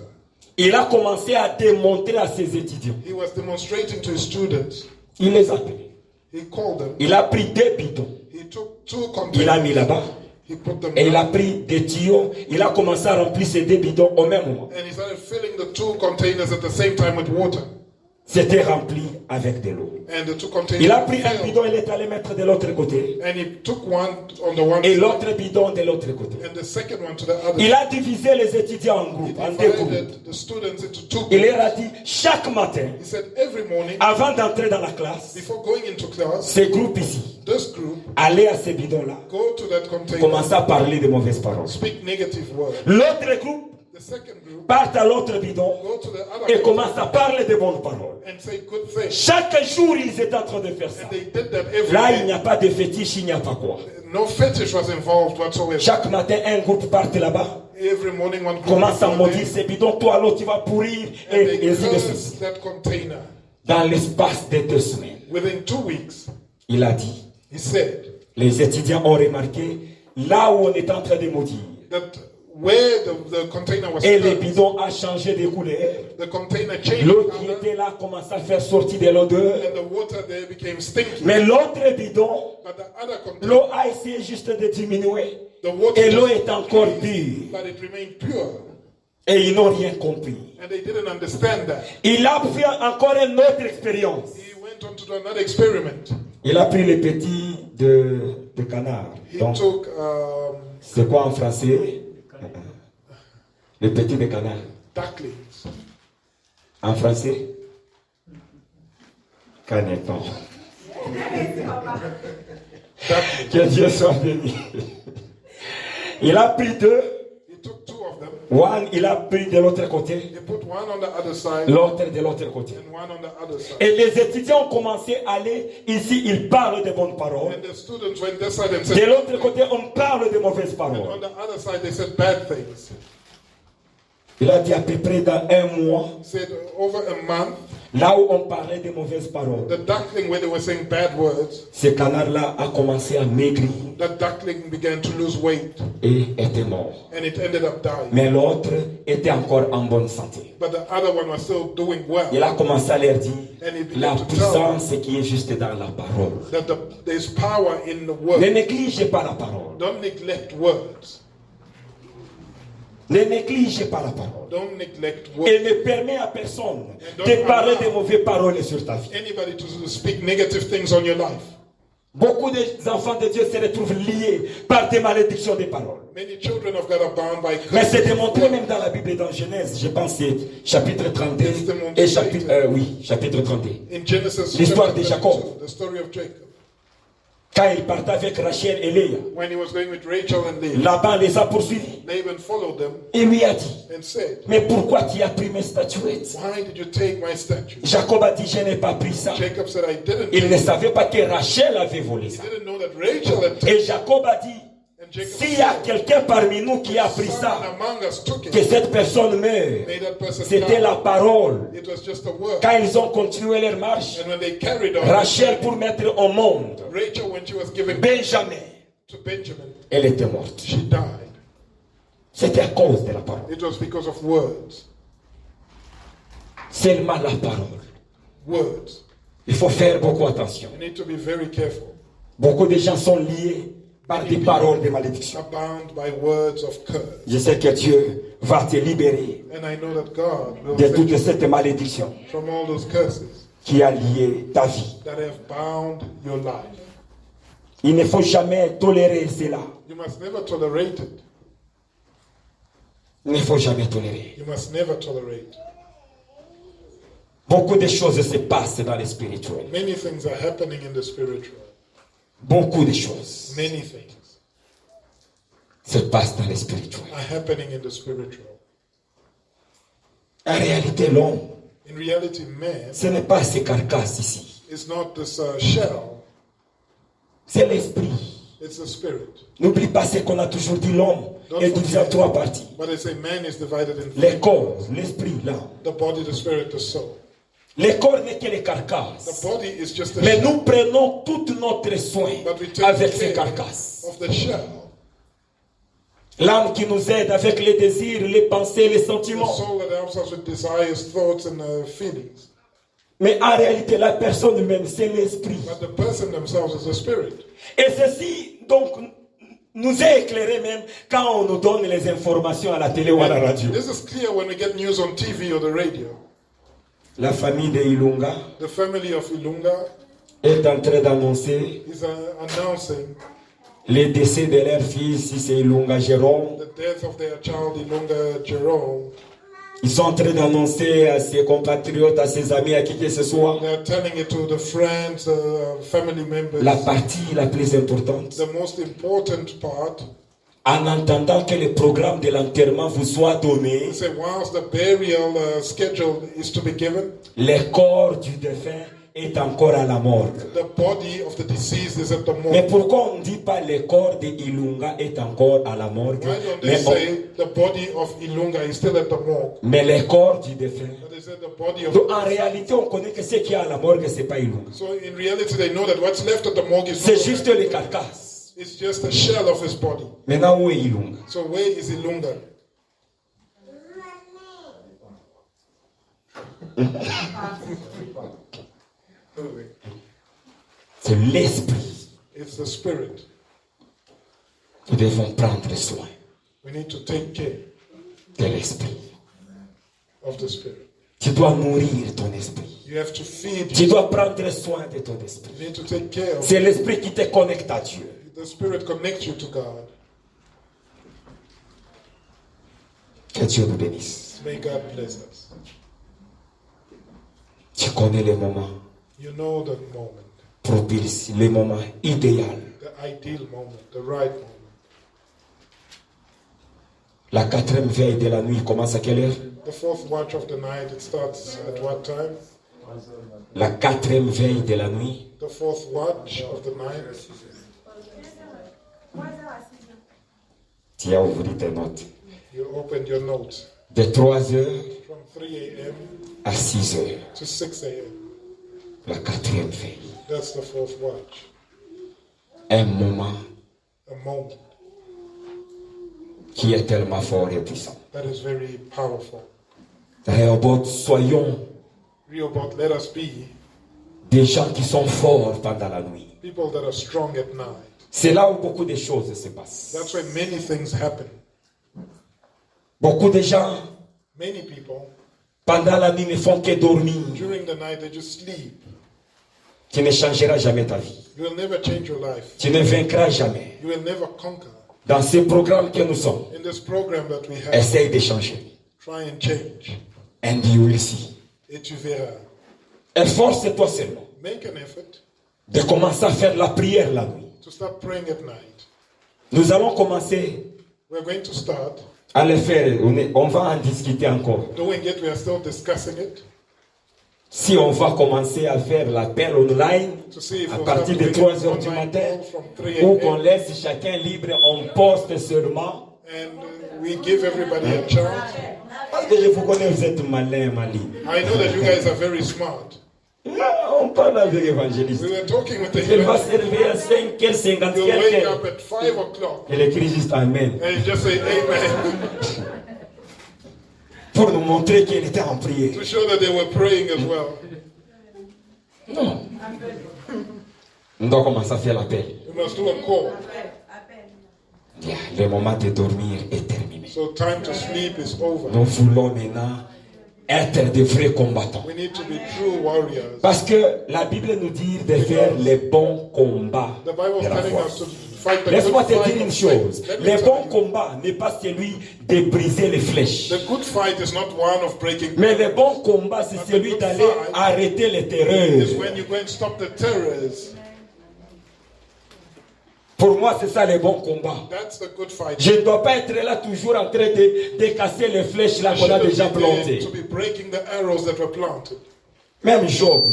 S3: Il a commencé à démontrer à ses étudiants.
S1: He was demonstrating to his students.
S3: Il les a appelés.
S1: He called them.
S3: Il a pris 2 bidons.
S1: He took 2
S3: Il a mis
S1: containers.
S3: là-bas.
S1: He put them
S3: Et il a
S1: down.
S3: pris des tuyaux. Il a commencé à remplir ces 2 bidons au même moment.
S1: And he started filling the 2 containers at the same time with water.
S3: C'était rempli avec de l'eau.
S1: And the 2 containers
S3: Il a pris un
S1: filled.
S3: bidon, il est allé mettre de l'autre côté.
S1: And he took one on the one
S3: Et
S1: side
S3: l'autre bidon de l'autre côté.
S1: and the second one to the other.
S3: Il a divisé les étudiants en
S1: He
S3: groupes, en 2 groupes.
S1: divided the students into 2
S3: Il
S1: groups.
S3: leur a dit, chaque matin,
S1: He said every morning,
S3: avant d'entrer dans la classe,
S1: before going into class,
S3: ces groupes ici,
S1: this group
S3: allez à ces bidons-là,
S1: go to that container,
S3: commencez à parler de mauvaises paroles.
S1: speak negative words.
S3: L'autre groupe
S1: The second group,
S3: part à l'autre bidon
S1: go to the other
S3: et
S1: group
S3: commence à parler de bonnes paroles.
S1: and say good things.
S3: Chaque jour, ils étaient en train de faire ça.
S1: And they did that every
S3: Là, il
S1: day.
S3: n'y a pas de fétiche, il n'y a pas quoi.
S1: No fetish was involved whatsoever.
S3: Chaque matin, un groupe part là-bas,
S1: Every morning one group
S3: commence à
S1: would go
S3: maudire
S1: there,
S3: ces bidons, toi l'autre, tu vas pourrir,
S1: and
S3: et
S1: they
S3: ainsi de
S1: curse
S3: suite.
S1: that container.
S3: Dans l'espace de 2 semaines,
S1: Within 2 weeks,
S3: il a dit,
S1: he said
S3: les étudiants ont remarqué, là où on est en train de maudire,
S1: that where the container was
S3: et le
S1: filled,
S3: bidon a changé de couleur.
S1: the container changed
S3: L'eau qui
S1: color,
S3: était là commence à faire sortir de l'odeur.
S1: and the water there became stinky.
S3: Mais l'autre bidon,
S1: But the other container,
S3: l'eau a essayé juste de diminuer.
S1: the water
S3: Et l'eau
S1: just
S3: est encore
S1: increased,
S3: pure.
S1: but it remained pure.
S3: Et ils n'ont rien compris.
S1: And they didn't understand that.
S3: Il a fait encore une autre expérience.
S1: He went on to do another experiment.
S3: Il a pris les petits de canard.
S1: He
S3: Donc,
S1: took
S3: c'est quoi en français? Les petits de canard.
S1: ducklings.
S3: En français? Caneton. Que Dieu soit béni. Il a pris 2.
S1: He took 2 of them.
S3: One, il a pris de l'autre côté.
S1: He put one on the other side
S3: L'autre de l'autre côté.
S1: and one on the other side.
S3: Et les étudiants ont commencé à aller. Ici, ils parlent de bonnes paroles.
S1: And the students went this side and
S3: De
S1: said,
S3: l'autre côté, on parle de mauvaises
S1: and
S3: paroles.
S1: on the other side they said bad things.
S3: Il a dit à peu près dans 1 mois,
S1: He said over a month,
S3: là où on parlait de mauvaises paroles,
S1: the duckling where they were saying bad words,
S3: ce canard-là a commencé à maigrir
S1: that duckling began to lose weight
S3: et était mort.
S1: and it ended up dying.
S3: Mais l'autre était encore en bonne santé.
S1: But the other one was still doing well.
S3: Il a commencé à leur dire
S1: And he began
S3: la
S1: to tell
S3: puissance qui est juste dans la parole.
S1: that there's power in the
S3: Ne
S1: word.
S3: négligez pas la parole.
S1: Don't neglect words.
S3: Ne négligez pas la parole.
S1: Don't neglect
S3: Et
S1: words.
S3: ne permet à personne de parler de mauvaises paroles sur ta vie.
S1: Anybody to speak negative things on your life.
S3: Beaucoup d'enfants de Dieu se retrouvent liés par des malédictions des paroles.
S1: Many children of God are bound by
S3: Mais c'est
S1: curses.
S3: démontré même dans la Bible, dans Genèse, je pense c'est chapitre 32 et chapitre 32.
S1: In Genesis
S3: L'histoire
S1: chapter
S3: de Jacob.
S1: 32, the story of Jacob.
S3: Quand il partait avec Rachel et Léa,
S1: When he was going with Rachel and Leah,
S3: Laban les a poursuivis.
S1: Laban followed them
S3: Et lui a dit,
S1: and said,
S3: mais pourquoi tu as pris mes statuettes?
S1: why did you take my statue?
S3: Jacob a dit, je n'ai pas pris ça.
S1: Jacob said, I didn't
S3: Il
S1: take
S3: ne
S1: it.
S3: savait pas que Rachel avait volé
S1: He
S3: ça.
S1: didn't know that Rachel had taken
S3: Et
S1: it.
S3: Jacob a dit,
S1: And Jacob
S3: s'il y a
S1: said,
S3: quelqu'un parmi nous qui a pris
S1: someone
S3: ça,
S1: among us took
S3: que
S1: it.
S3: cette personne meure.
S1: May that person
S3: C'était
S1: die.
S3: la parole.
S1: It was just a word.
S3: Quand ils ont continué leur marche,
S1: And when they carried on,
S3: Rachel pour mettre au monde
S1: Rachel, when she was giving
S3: Benjamin,
S1: to Benjamin,
S3: elle était morte.
S1: she died.
S3: C'était à cause de la parole.
S1: It was because of words.
S3: Seulement la parole.
S1: Words.
S3: Il faut faire beaucoup attention.
S1: You need to be very careful.
S3: Beaucoup de gens sont liés par des paroles de malédiction.
S1: are bound by words of curse.
S3: Je sais que Dieu va te libérer
S1: And I know that God will
S3: de
S1: set
S3: toute
S1: you
S3: cette malédiction
S1: from all those curses
S3: qui a lié ta vie.
S1: that have bound your life.
S3: Il ne faut jamais tolérer cela.
S1: You must never tolerate it.
S3: Il ne faut jamais tolérer.
S1: You must never tolerate.
S3: Beaucoup de choses se passent dans le spirituel.
S1: Many things are happening in the spiritual.
S3: Beaucoup de choses
S1: Many things
S3: se passent dans le spirituel.
S1: are happening in the spiritual.
S3: En réalité, l'homme,
S1: In reality, man
S3: ce n'est pas ces carcasses ici.
S1: is not this shell,
S3: C'est l'esprit.
S1: it's the spirit.
S3: N'oublie pas ce qu'on a toujours dit, l'homme est divisé en trois parties.
S1: But they say man is divided in
S3: Le
S1: three:
S3: corps, l'esprit, l'âme.
S1: the body, the spirit, the soul.
S3: Le corps n'est que les
S1: The
S3: carcasses.
S1: body is just a
S3: Mais
S1: shell,
S3: nous prenons tout notre soin
S1: but we take
S3: avec ces
S1: care
S3: carcasses.
S1: of the shell.
S3: L'âme qui nous aide avec les désirs, les pensées, les
S1: The
S3: sentiments.
S1: soul that helps us with desires, thoughts, and feelings.
S3: Mais en réalité, la personne même, c'est l'esprit.
S1: But the person themselves is the spirit.
S3: Et ceci, donc, nous est éclairé même quand on nous donne les informations à la télé ou à la radio.
S1: This is clear when we get news on TV or the radio.
S3: La famille de Ilunga
S1: The family of Ilunga
S3: est en train d'annoncer
S1: is announcing
S3: le décès de leur fils, si c'est Ilunga Jérôme.
S1: the death of their child Ilunga Jerome.
S3: Ils sont en train d'annoncer à ses compatriotes, à ses amis, à qui que ce soit,
S1: They're telling it to the friends, family members.
S3: la partie la plus importante.
S1: The most important part
S3: En attendant que le programme de l'enterrement vous soit donné,
S1: is that whilst the burial schedule is to be given,
S3: le corps du défunt est encore à la morgue.
S1: the body of the deceased is at the
S3: Mais
S1: morgue.
S3: pourquoi on ne dit pas le corps de Ilunga est encore à la morgue?
S1: Why don't they say the body of Ilunga is still at the morgue?
S3: Mais le corps du défunt.
S1: But they said the body of.
S3: Donc en réalité, on connaît que ce qui est à la morgue, ce n'est pas Ilunga.
S1: So in reality, they know that what's left at the morgue is
S3: C'est
S1: not-
S3: juste les carcasses.
S1: It's just a shell of his body.
S3: Maintenant, où est Ilunga?
S1: So where is Ilunga?
S3: C'est l'esprit.
S1: It's the spirit.
S3: Nous devons prendre soin
S1: We need to take care
S3: de l'esprit.
S1: of the spirit.
S3: Tu dois nourrir ton esprit.
S1: You have to feed.
S3: Tu dois prendre soin de ton esprit.
S1: You need to take care of
S3: C'est l'esprit qui te connecte à Dieu.
S1: the spirit. Connects you to God.
S3: Que Dieu nous bénisse.
S1: May God bless us.
S3: Tu connais le moment
S1: You know the moment,
S3: propice, le moment idéal.
S1: the ideal moment, the right moment.
S3: La quatrième veille de la nuit commence à quelle heure?
S1: The fourth watch of the night, it starts at what time?
S3: La quatrième veille de la nuit
S1: The fourth watch of the night.
S3: tu as ouvert tes notes.
S1: You opened your notes
S3: De 3 heures
S1: from 3 a.m.
S3: à 6 heures.
S1: to 6 a.m.
S3: La quatrième veille.
S1: That's the fourth watch.
S3: Un moment
S1: A moment
S3: qui est tellement fort et puissant.
S1: that is very powerful.
S3: Rehoboth, soyons
S1: Rehoboth, let us be
S3: des gens qui sont forts pendant la nuit.
S1: people that are strong at night.
S3: C'est là où beaucoup de choses se passent.
S1: That's why many things happen.
S3: Beaucoup de gens,
S1: Many people,
S3: pendant la nuit, ne font que dormir.
S1: during the night, they just sleep.
S3: Tu ne changeras jamais ta vie.
S1: You will never change your life.
S3: Tu ne vaincras jamais.
S1: You will never conquer.
S3: Dans ce programme que nous sommes,
S1: In this program that we have,
S3: essaye de changer.
S1: try and change.
S3: And you will see.
S1: Et tu verras.
S3: Efforce-toi seulement
S1: Make an effort
S3: de commencer à faire la prière la nuit.
S1: to start praying at night.
S3: Nous allons commencer
S1: We're going to start
S3: à le faire. On va en discuter encore.
S1: doing it. We are still discussing it
S3: Si on va commencer à faire l'appel online
S1: to see if
S3: à
S1: we'll
S3: partir
S1: start
S3: de
S1: doing
S3: 3 heures du
S1: online
S3: matin,
S1: calls from 3
S3: ou qu'on
S1: a.m.
S3: laisse chacun libre, on poste seulement.
S1: and we give everybody a chance.
S3: Parce que je vous connais, vous êtes malin, Mali.
S1: I know that you guys are very smart.
S3: On parle avec l'évangéliste.
S1: We were talking with the
S3: Il va
S1: evangelist.
S3: se réveiller à 5h50
S1: You'll wake
S3: quelques.
S1: up at 5 o'clock
S3: Il écrit juste Amen.
S1: and you just say amen
S3: Pour nous montrer qu'il était en prière.
S1: to show that they were praying as well.
S3: Non. On doit commencer à faire l'appel.
S1: We must do a call.
S3: Yeah, le moment de dormir est terminé.
S1: So time to sleep is over.
S3: Nous voulons maintenant être de vrais combattants.
S1: We need to be true warriors.
S3: Parce que la Bible nous dit de faire les bons combats.
S1: The Bible is
S3: de la
S1: telling
S3: foi.
S1: us to fight the
S3: Laisse-moi
S1: good
S3: te
S1: fight
S3: dire une
S1: of
S3: chose.
S1: faith. Let me
S3: Le
S1: tell
S3: bon
S1: you.
S3: combat n'est pas celui de briser les flèches.
S1: The good fight is not one of breaking.
S3: Mais le bon combat, c'est celui d'aller arrêter les
S1: Is
S3: terreurs.
S1: when you go and stop the terrors.
S3: Pour moi, c'est ça le bon combat.
S1: That's the good fight.
S3: Je ne dois pas être là toujours en train de casser les flèches là
S1: You
S3: qu'on a
S1: shouldn't
S3: déjà
S1: be there
S3: plantées.
S1: to be breaking the arrows that were planted.
S3: Même Job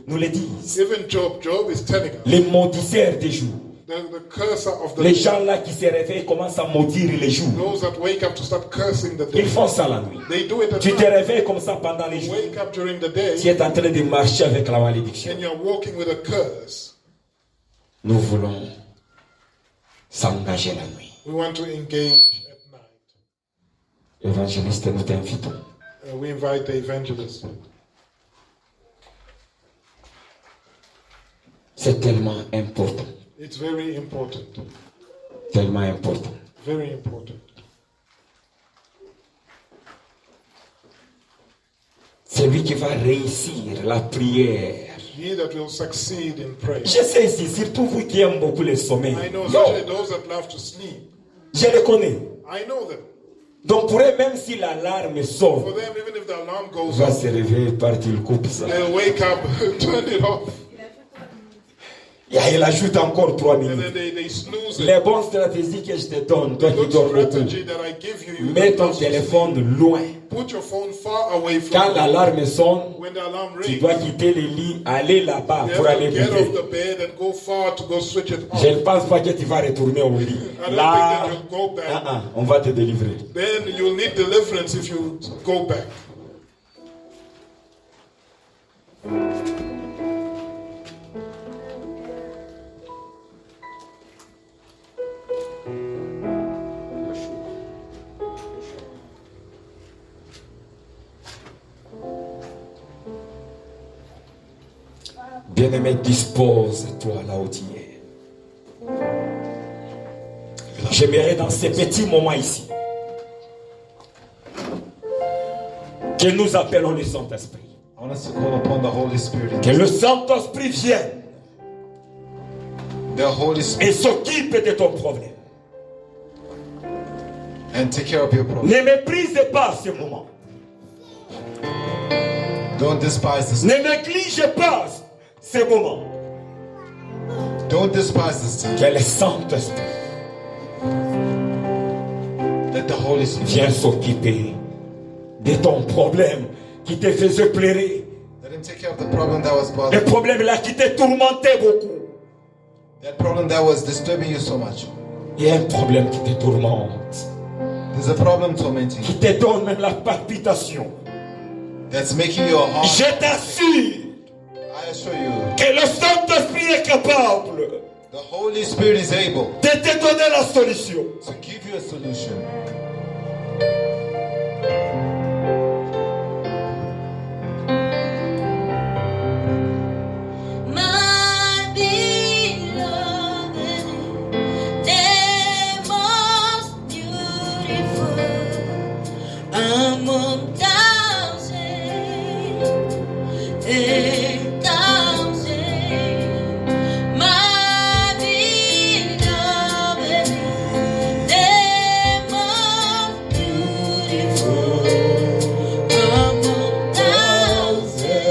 S3: nous le dit.
S1: Even Job is telling us.
S3: Les maudisseurs des jours.
S1: The curser of the
S3: Les gens là qui se réveillent commencent à maudire les jours.
S1: those that wake up to start cursing the
S3: Ils
S1: day.
S3: font ça la nuit.
S1: They do it at
S3: Tu te
S1: night.
S3: réveilles comme ça pendant les jours.
S1: Wake up during the day
S3: Tu es en train de marcher avec la malédiction.
S1: and you're walking with a curse.
S3: Nous voulons s'engager la nuit.
S1: We want to engage at night.
S3: Évangéliste, nous t'invitons.
S1: We invite the evangelist.
S3: C'est tellement important.
S1: It's very important.
S3: Tellement important.
S1: Very important.
S3: C'est lui qui va réussir la prière.
S1: He that will succeed in prayer.
S3: Je sais ici, surtout vous qui aimez beaucoup le sommeil.
S1: I know,
S3: Yo,
S1: especially those that love to sleep.
S3: je les connais.
S1: I know them.
S3: Donc pour eux, même si l'alarme sonne,
S1: For them, even if the alarm
S3: il
S1: goes
S3: va
S1: off,
S3: se réveiller, partir, il coupe ça.
S1: they'll wake up, turn it off,
S3: Et il ajoute encore 3
S1: and
S3: minutes.
S1: then they snooze it.
S3: Les bonnes stratégies que je te donne, toi qui
S1: Good
S3: dors beaucoup,
S1: strategy that I give you, you
S3: mets ton
S1: don't sleep.
S3: téléphone loin.
S1: Put your phone far away from
S3: Quand
S1: you.
S3: l'alarme sonne,
S1: When the alarm
S3: tu
S1: rings,
S3: dois quitter le lit, aller là-bas
S1: you
S3: pour
S1: have to
S3: aller
S1: get off
S3: bouger.
S1: the bed and go far to go switch it off.
S3: Je ne pense pas que tu vas retourner au lit.
S1: I don't
S3: Là,
S1: think that you'll go back.
S3: on va te délivrer.
S1: Then you'll need deliverance if you go back.
S3: Bien-aimé, dispose-toi là où tu es. J'aimerais dans ces petits moments ici que nous appelons le Saint-Esprit.
S2: I want us to call upon the Holy Spirit.
S3: Que le Saint-Esprit vienne
S2: The Holy
S3: et
S2: Spirit
S3: s'occupe de ton problème.
S2: and take care of your problem.
S3: Ne méprise pas ce moment.
S2: Don't despise this.
S3: Ne néglige pas ce moment.
S2: Don't despise this time.
S3: Que le Saint-Esprit
S2: Let the Holy Spirit
S3: vienne s'occuper de ton problème qui te faisait pleurer.
S2: let him take care of the problem that was
S3: Le
S2: bothering.
S3: problème là qui te tourmentait beaucoup.
S2: That problem that was disturbing you so much.
S3: Il y a un problème qui te tourmente,
S2: There's a problem tormenting
S3: qui
S2: you.
S3: te donne même la palpitation.
S2: That's making your heart.
S3: Je t'assure
S2: I assure you,
S3: que le Saint-Esprit est capable
S2: the Holy Spirit is able
S3: de te donner la solution.
S2: to give you a solution.
S6: My beloved, the most beautiful among thousands and thousands. My beloved, the most beautiful among thousands.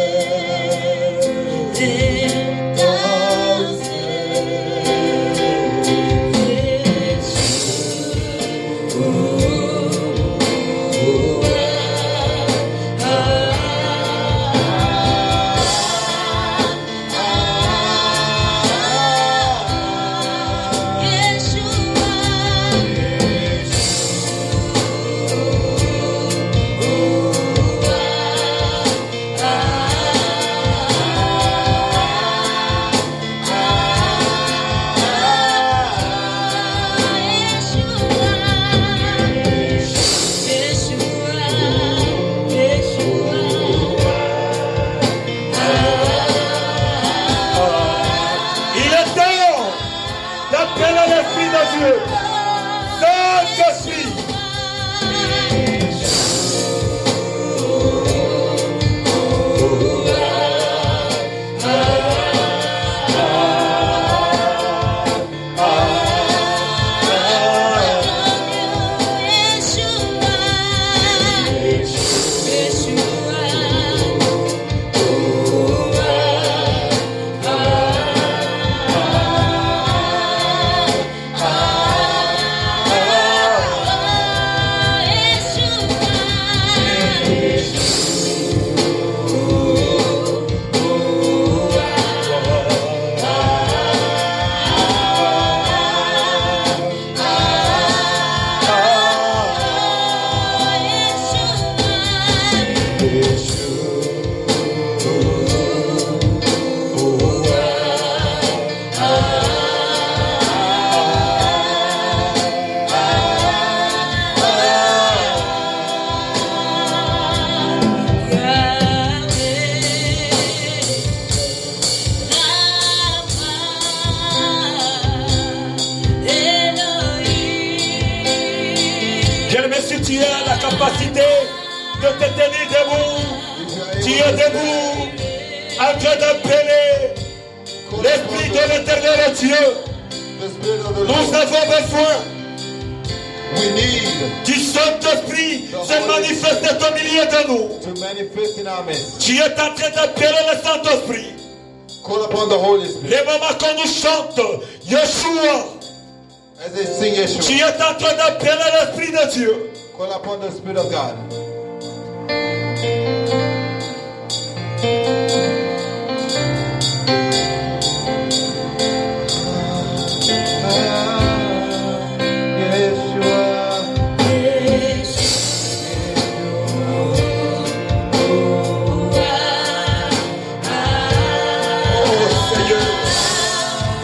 S3: Il est temps d'appeler l'Esprit de Dieu. est debout, en train d'appeler l'Esprit de l'Éternel Dieu.
S2: The Spirit of the
S3: Nous
S2: Lord.
S3: avons besoin
S2: We need
S3: du Saint-Esprit se manifester au milieu de nous.
S2: to manifest in our midst.
S3: Tu es en train d'appeler le Saint-Esprit.
S2: Call upon the Holy Spirit.
S3: Les moments qu'on nous chante, Yeshua,
S2: As they sing
S3: tu
S2: Yeshua,
S3: es en train d'appeler l'Esprit de Dieu.
S2: call upon the Spirit of God.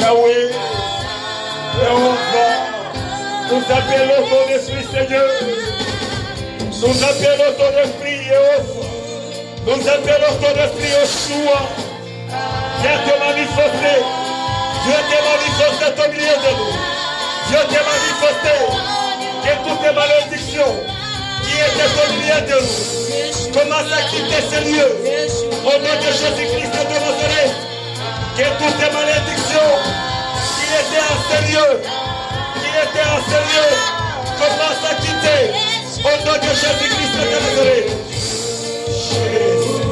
S3: Yahweh, Jéhovah, nous appelons ton esprit, Seigneur. Nous appelons ton esprit, Jéhovah. Nous appelons ton esprit, Yeshua. Viens te manifester. Dieu t'est manifesté au milieu de nous. Dieu t'est manifesté. Que toutes les malédictions qui étaient au milieu de nous commencent à quitter ces lieux. Au nom de Jésus-Christ de Nazareth. Que toutes les malédictions qui étaient en ces lieux, commencent à quitter au nom de Jésus-Christ de Nazareth. Jésus.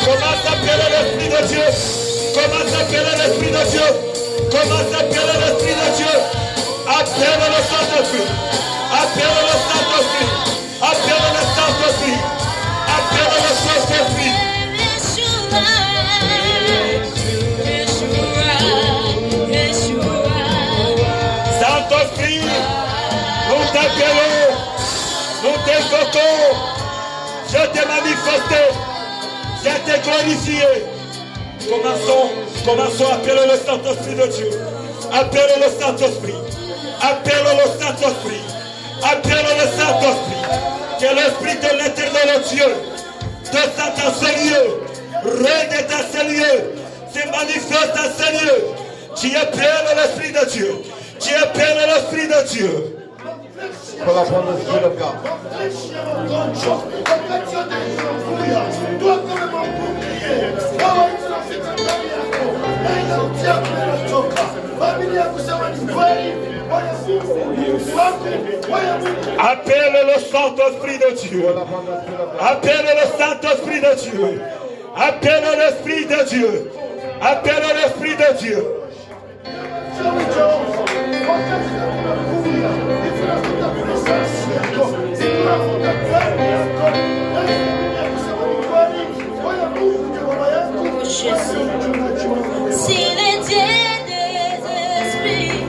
S3: Commence à appeler l'Esprit de Dieu. Commence à appeler l'Esprit de Dieu. Commence à appeler l'Esprit de Dieu. Appelle le Saint-Esprit. Appelle le Saint-Esprit. Appelle le Saint-Esprit. Appelle le Saint-Esprit. Saint-Esprit, nous t'appelons. Nous t'invoquons. Je t'ai manifesté. Je t'ai glorifié. Commençons à appeler le Saint-Esprit de Dieu. Appelle le Saint-Esprit. Appelle le Saint-Esprit. Appelle le Saint-Esprit. Que l'Esprit de l'Éternel Dieu descende dans ces lieux. Règne dans ces lieux. Se manifeste dans ces lieux. Tu appelles l'Esprit de Dieu. Tu appelles l'Esprit de Dieu.
S2: Call upon the Spirit of God.
S3: Appelle le Saint-Esprit de Dieu.
S2: Call upon the Spirit of God.
S3: Appelle le Saint-Esprit de Dieu. Appelle l'Esprit de Dieu. Appelle l'Esprit de Dieu.
S6: Si les dieux des esprits,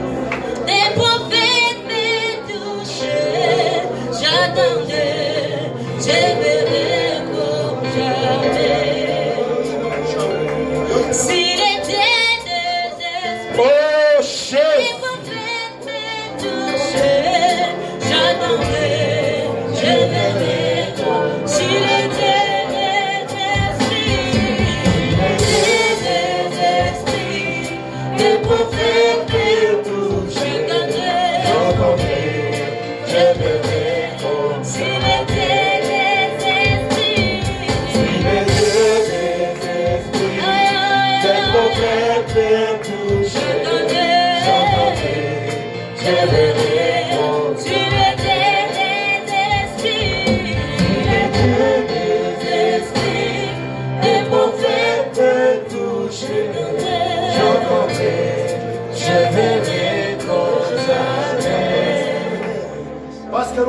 S6: des prophètes me touchaient, j'attendais, je verrai comme jamais. Si les dieux des esprits,
S3: Oh,
S6: des
S3: Jésus.
S6: prophètes me touchaient, j'attendais, je verrai comme si les dieux des esprits, des prophètes me touchaient, j'attendais, je verrai comme si les dieux des esprits,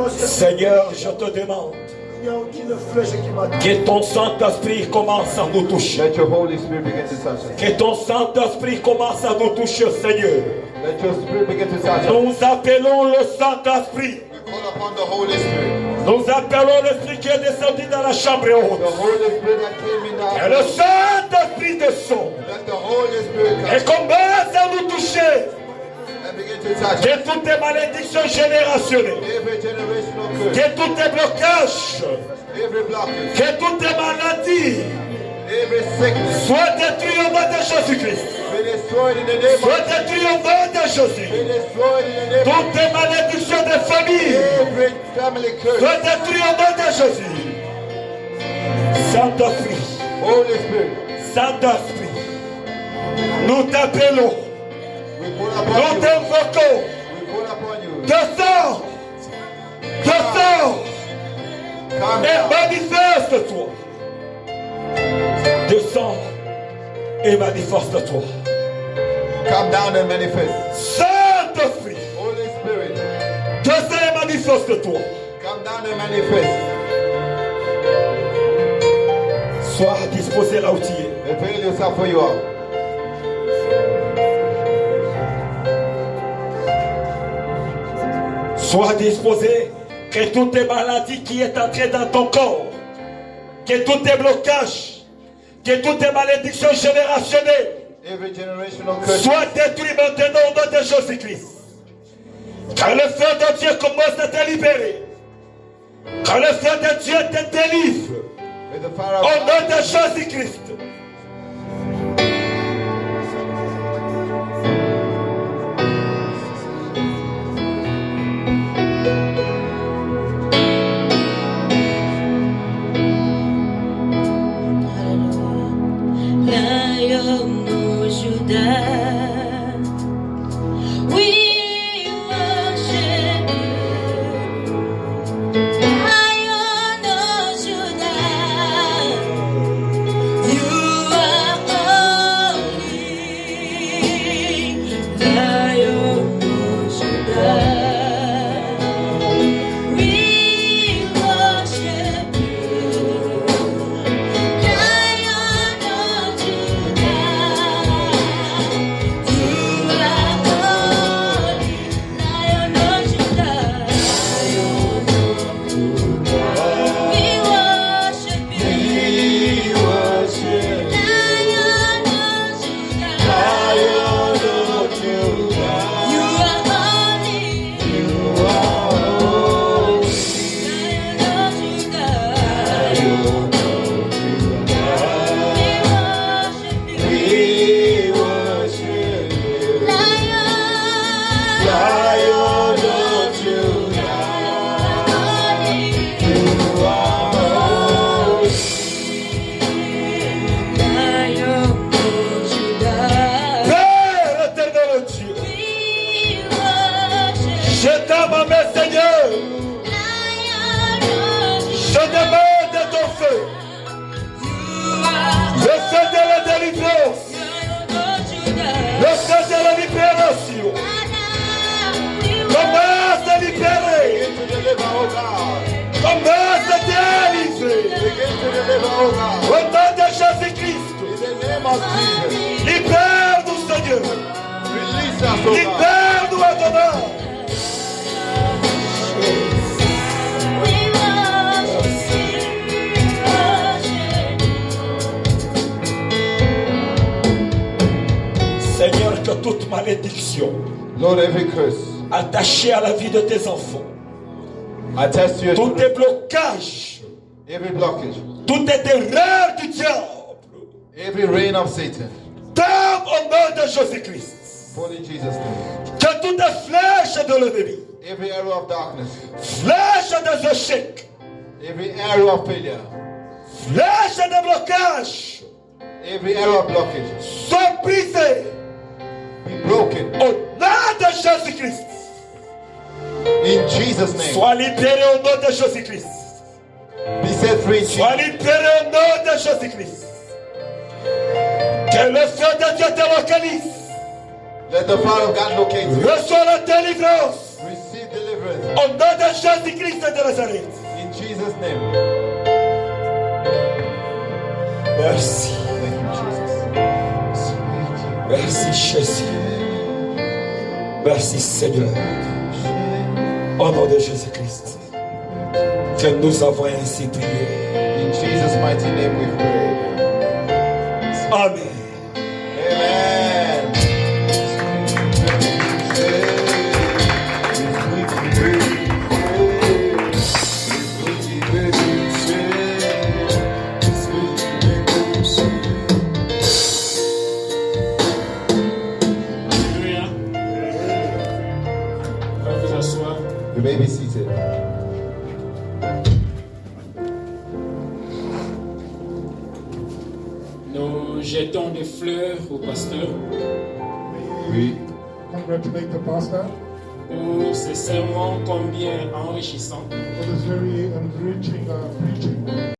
S3: Seigneur, je te demande
S5: il n'y a aucune flèche qui m'a
S3: que ton Saint-Esprit commence à nous toucher.
S2: Let your Holy Spirit begin to touch us.
S3: Que ton Saint-Esprit commence à nous toucher, Seigneur.
S2: Let your Spirit begin to touch us.
S3: Nous appelons le Saint-Esprit.
S2: We call upon the Holy Spirit.
S3: Nous appelons l'Esprit qui est descendu dans la chambre
S2: The
S3: haute.
S2: Holy Spirit that came in
S3: Et
S2: the
S3: le Saint-Esprit descend.
S2: Let the Holy Spirit
S3: Et
S2: come
S3: commence à nous toucher.
S2: and begin to touch us.
S3: Que toutes les malédictions générationnelles,
S2: Every generational curse,
S3: que tous les blocages,
S2: every blockage,
S3: que toutes les maladies
S2: every sickness,
S3: soient détruites au nom de Jésus-Christ.
S2: be destroyed in the name
S3: Sois
S2: of
S3: détruit au nom de
S2: Be
S3: Jésus.
S2: destroyed in the name of
S3: Toutes les malédictions de famille.
S2: every family curse.
S3: Sois détruit au nom de Jésus. Saint-Esprit.
S2: Holy Spirit,
S3: Saint-Esprit. Nous t'appelons.
S2: we pull
S3: Nous
S2: upon you.
S3: t'invoquons.
S2: We pull upon you.
S3: Descends. Descends.
S2: Come
S3: Et
S2: down.
S3: manifeste-toi. Descends et manifeste-toi.
S2: Come down and manifest.
S3: Saint-Esprit,
S2: Holy Spirit,
S3: descends et manifeste-toi.
S2: come down and manifest.
S3: Sois disposé là où tu es.
S2: Prepare yourself where you are.
S3: Sois disposé que toutes les maladies qui est entrées dans ton corps, que tous tes blocages, que toutes tes malédictions générationnelles
S2: Every generational curse.
S3: soient détruites maintenant au nom de Jésus-Christ. Car le feu de Dieu commence à te libérer. Car le feu de Dieu te délivre
S2: With the fire
S3: au
S2: of
S3: nom
S2: God.
S3: de Jésus-Christ.
S6: Lion of Judah, we worship you. Lion of Judah, you are holy. Lion of Judah, we worship you. Lion of Judah, you are holy. Lion of Judah, we worship you. Lion of Judah, you are holy. Lion of Judah, we worship you. Lion of
S3: Père éternel Dieu, je t'aime, mes Seigneur. Je demande ton feu, le feu de la délivrance, le feu de la libération. Commence à libérer,
S2: Begin to deliver, oh God.
S3: commence à délivrer.
S2: Begin to deliver, oh God.
S3: Au nom de Jésus-Christ,
S2: In the name of Jesus.
S3: libère-nous, Seigneur.
S2: Release us, oh God.
S3: Libère-nous, Adonai. Seigneur, que toute malédiction
S2: Lord, every curse
S3: attachée à la vie de tes enfants,
S2: attached to your
S3: tous
S2: children,
S3: tes blocages,
S2: every blockage,
S3: toutes les erreurs du diable,
S2: every reign of Satan,
S3: tombe au nom de Jésus-Christ.
S2: fall in Jesus' name.
S3: Que toutes les flèches de l'ennemi,
S2: Every arrow of darkness,
S3: flèches des échecs,
S2: every arrow of failure,
S3: flèches des blocages,
S2: every arrow of blockage,
S3: soient brisées
S2: be broken
S3: au nom de Jésus-Christ.
S2: in Jesus' name.
S3: Sois libéré au nom de Jésus-Christ.
S2: Be set free in
S3: Sois
S2: Jesus.
S3: libéré au nom de Jésus-Christ. Que le feu de Dieu te localise.
S2: Let the fire of God locate you.
S3: Reçois la délivrance
S2: Receive deliverance
S3: au nom de Jésus-Christ de Nazareth.
S2: in Jesus' name.
S3: Merci.
S2: Thank you, Jesus.
S3: Merci Jésus. Merci Seigneur. Au nom de Jésus-Christ. Que nous avons ainsi prié.
S2: In Jesus' mighty name we pray.
S3: Amen.
S2: Amen. may be seated.
S4: Nous jetons des fleurs au pasteur
S2: Oui.
S1: Congratulate the pastor
S4: pour ces sermons combien enrichissants.
S1: for this very enriching preaching.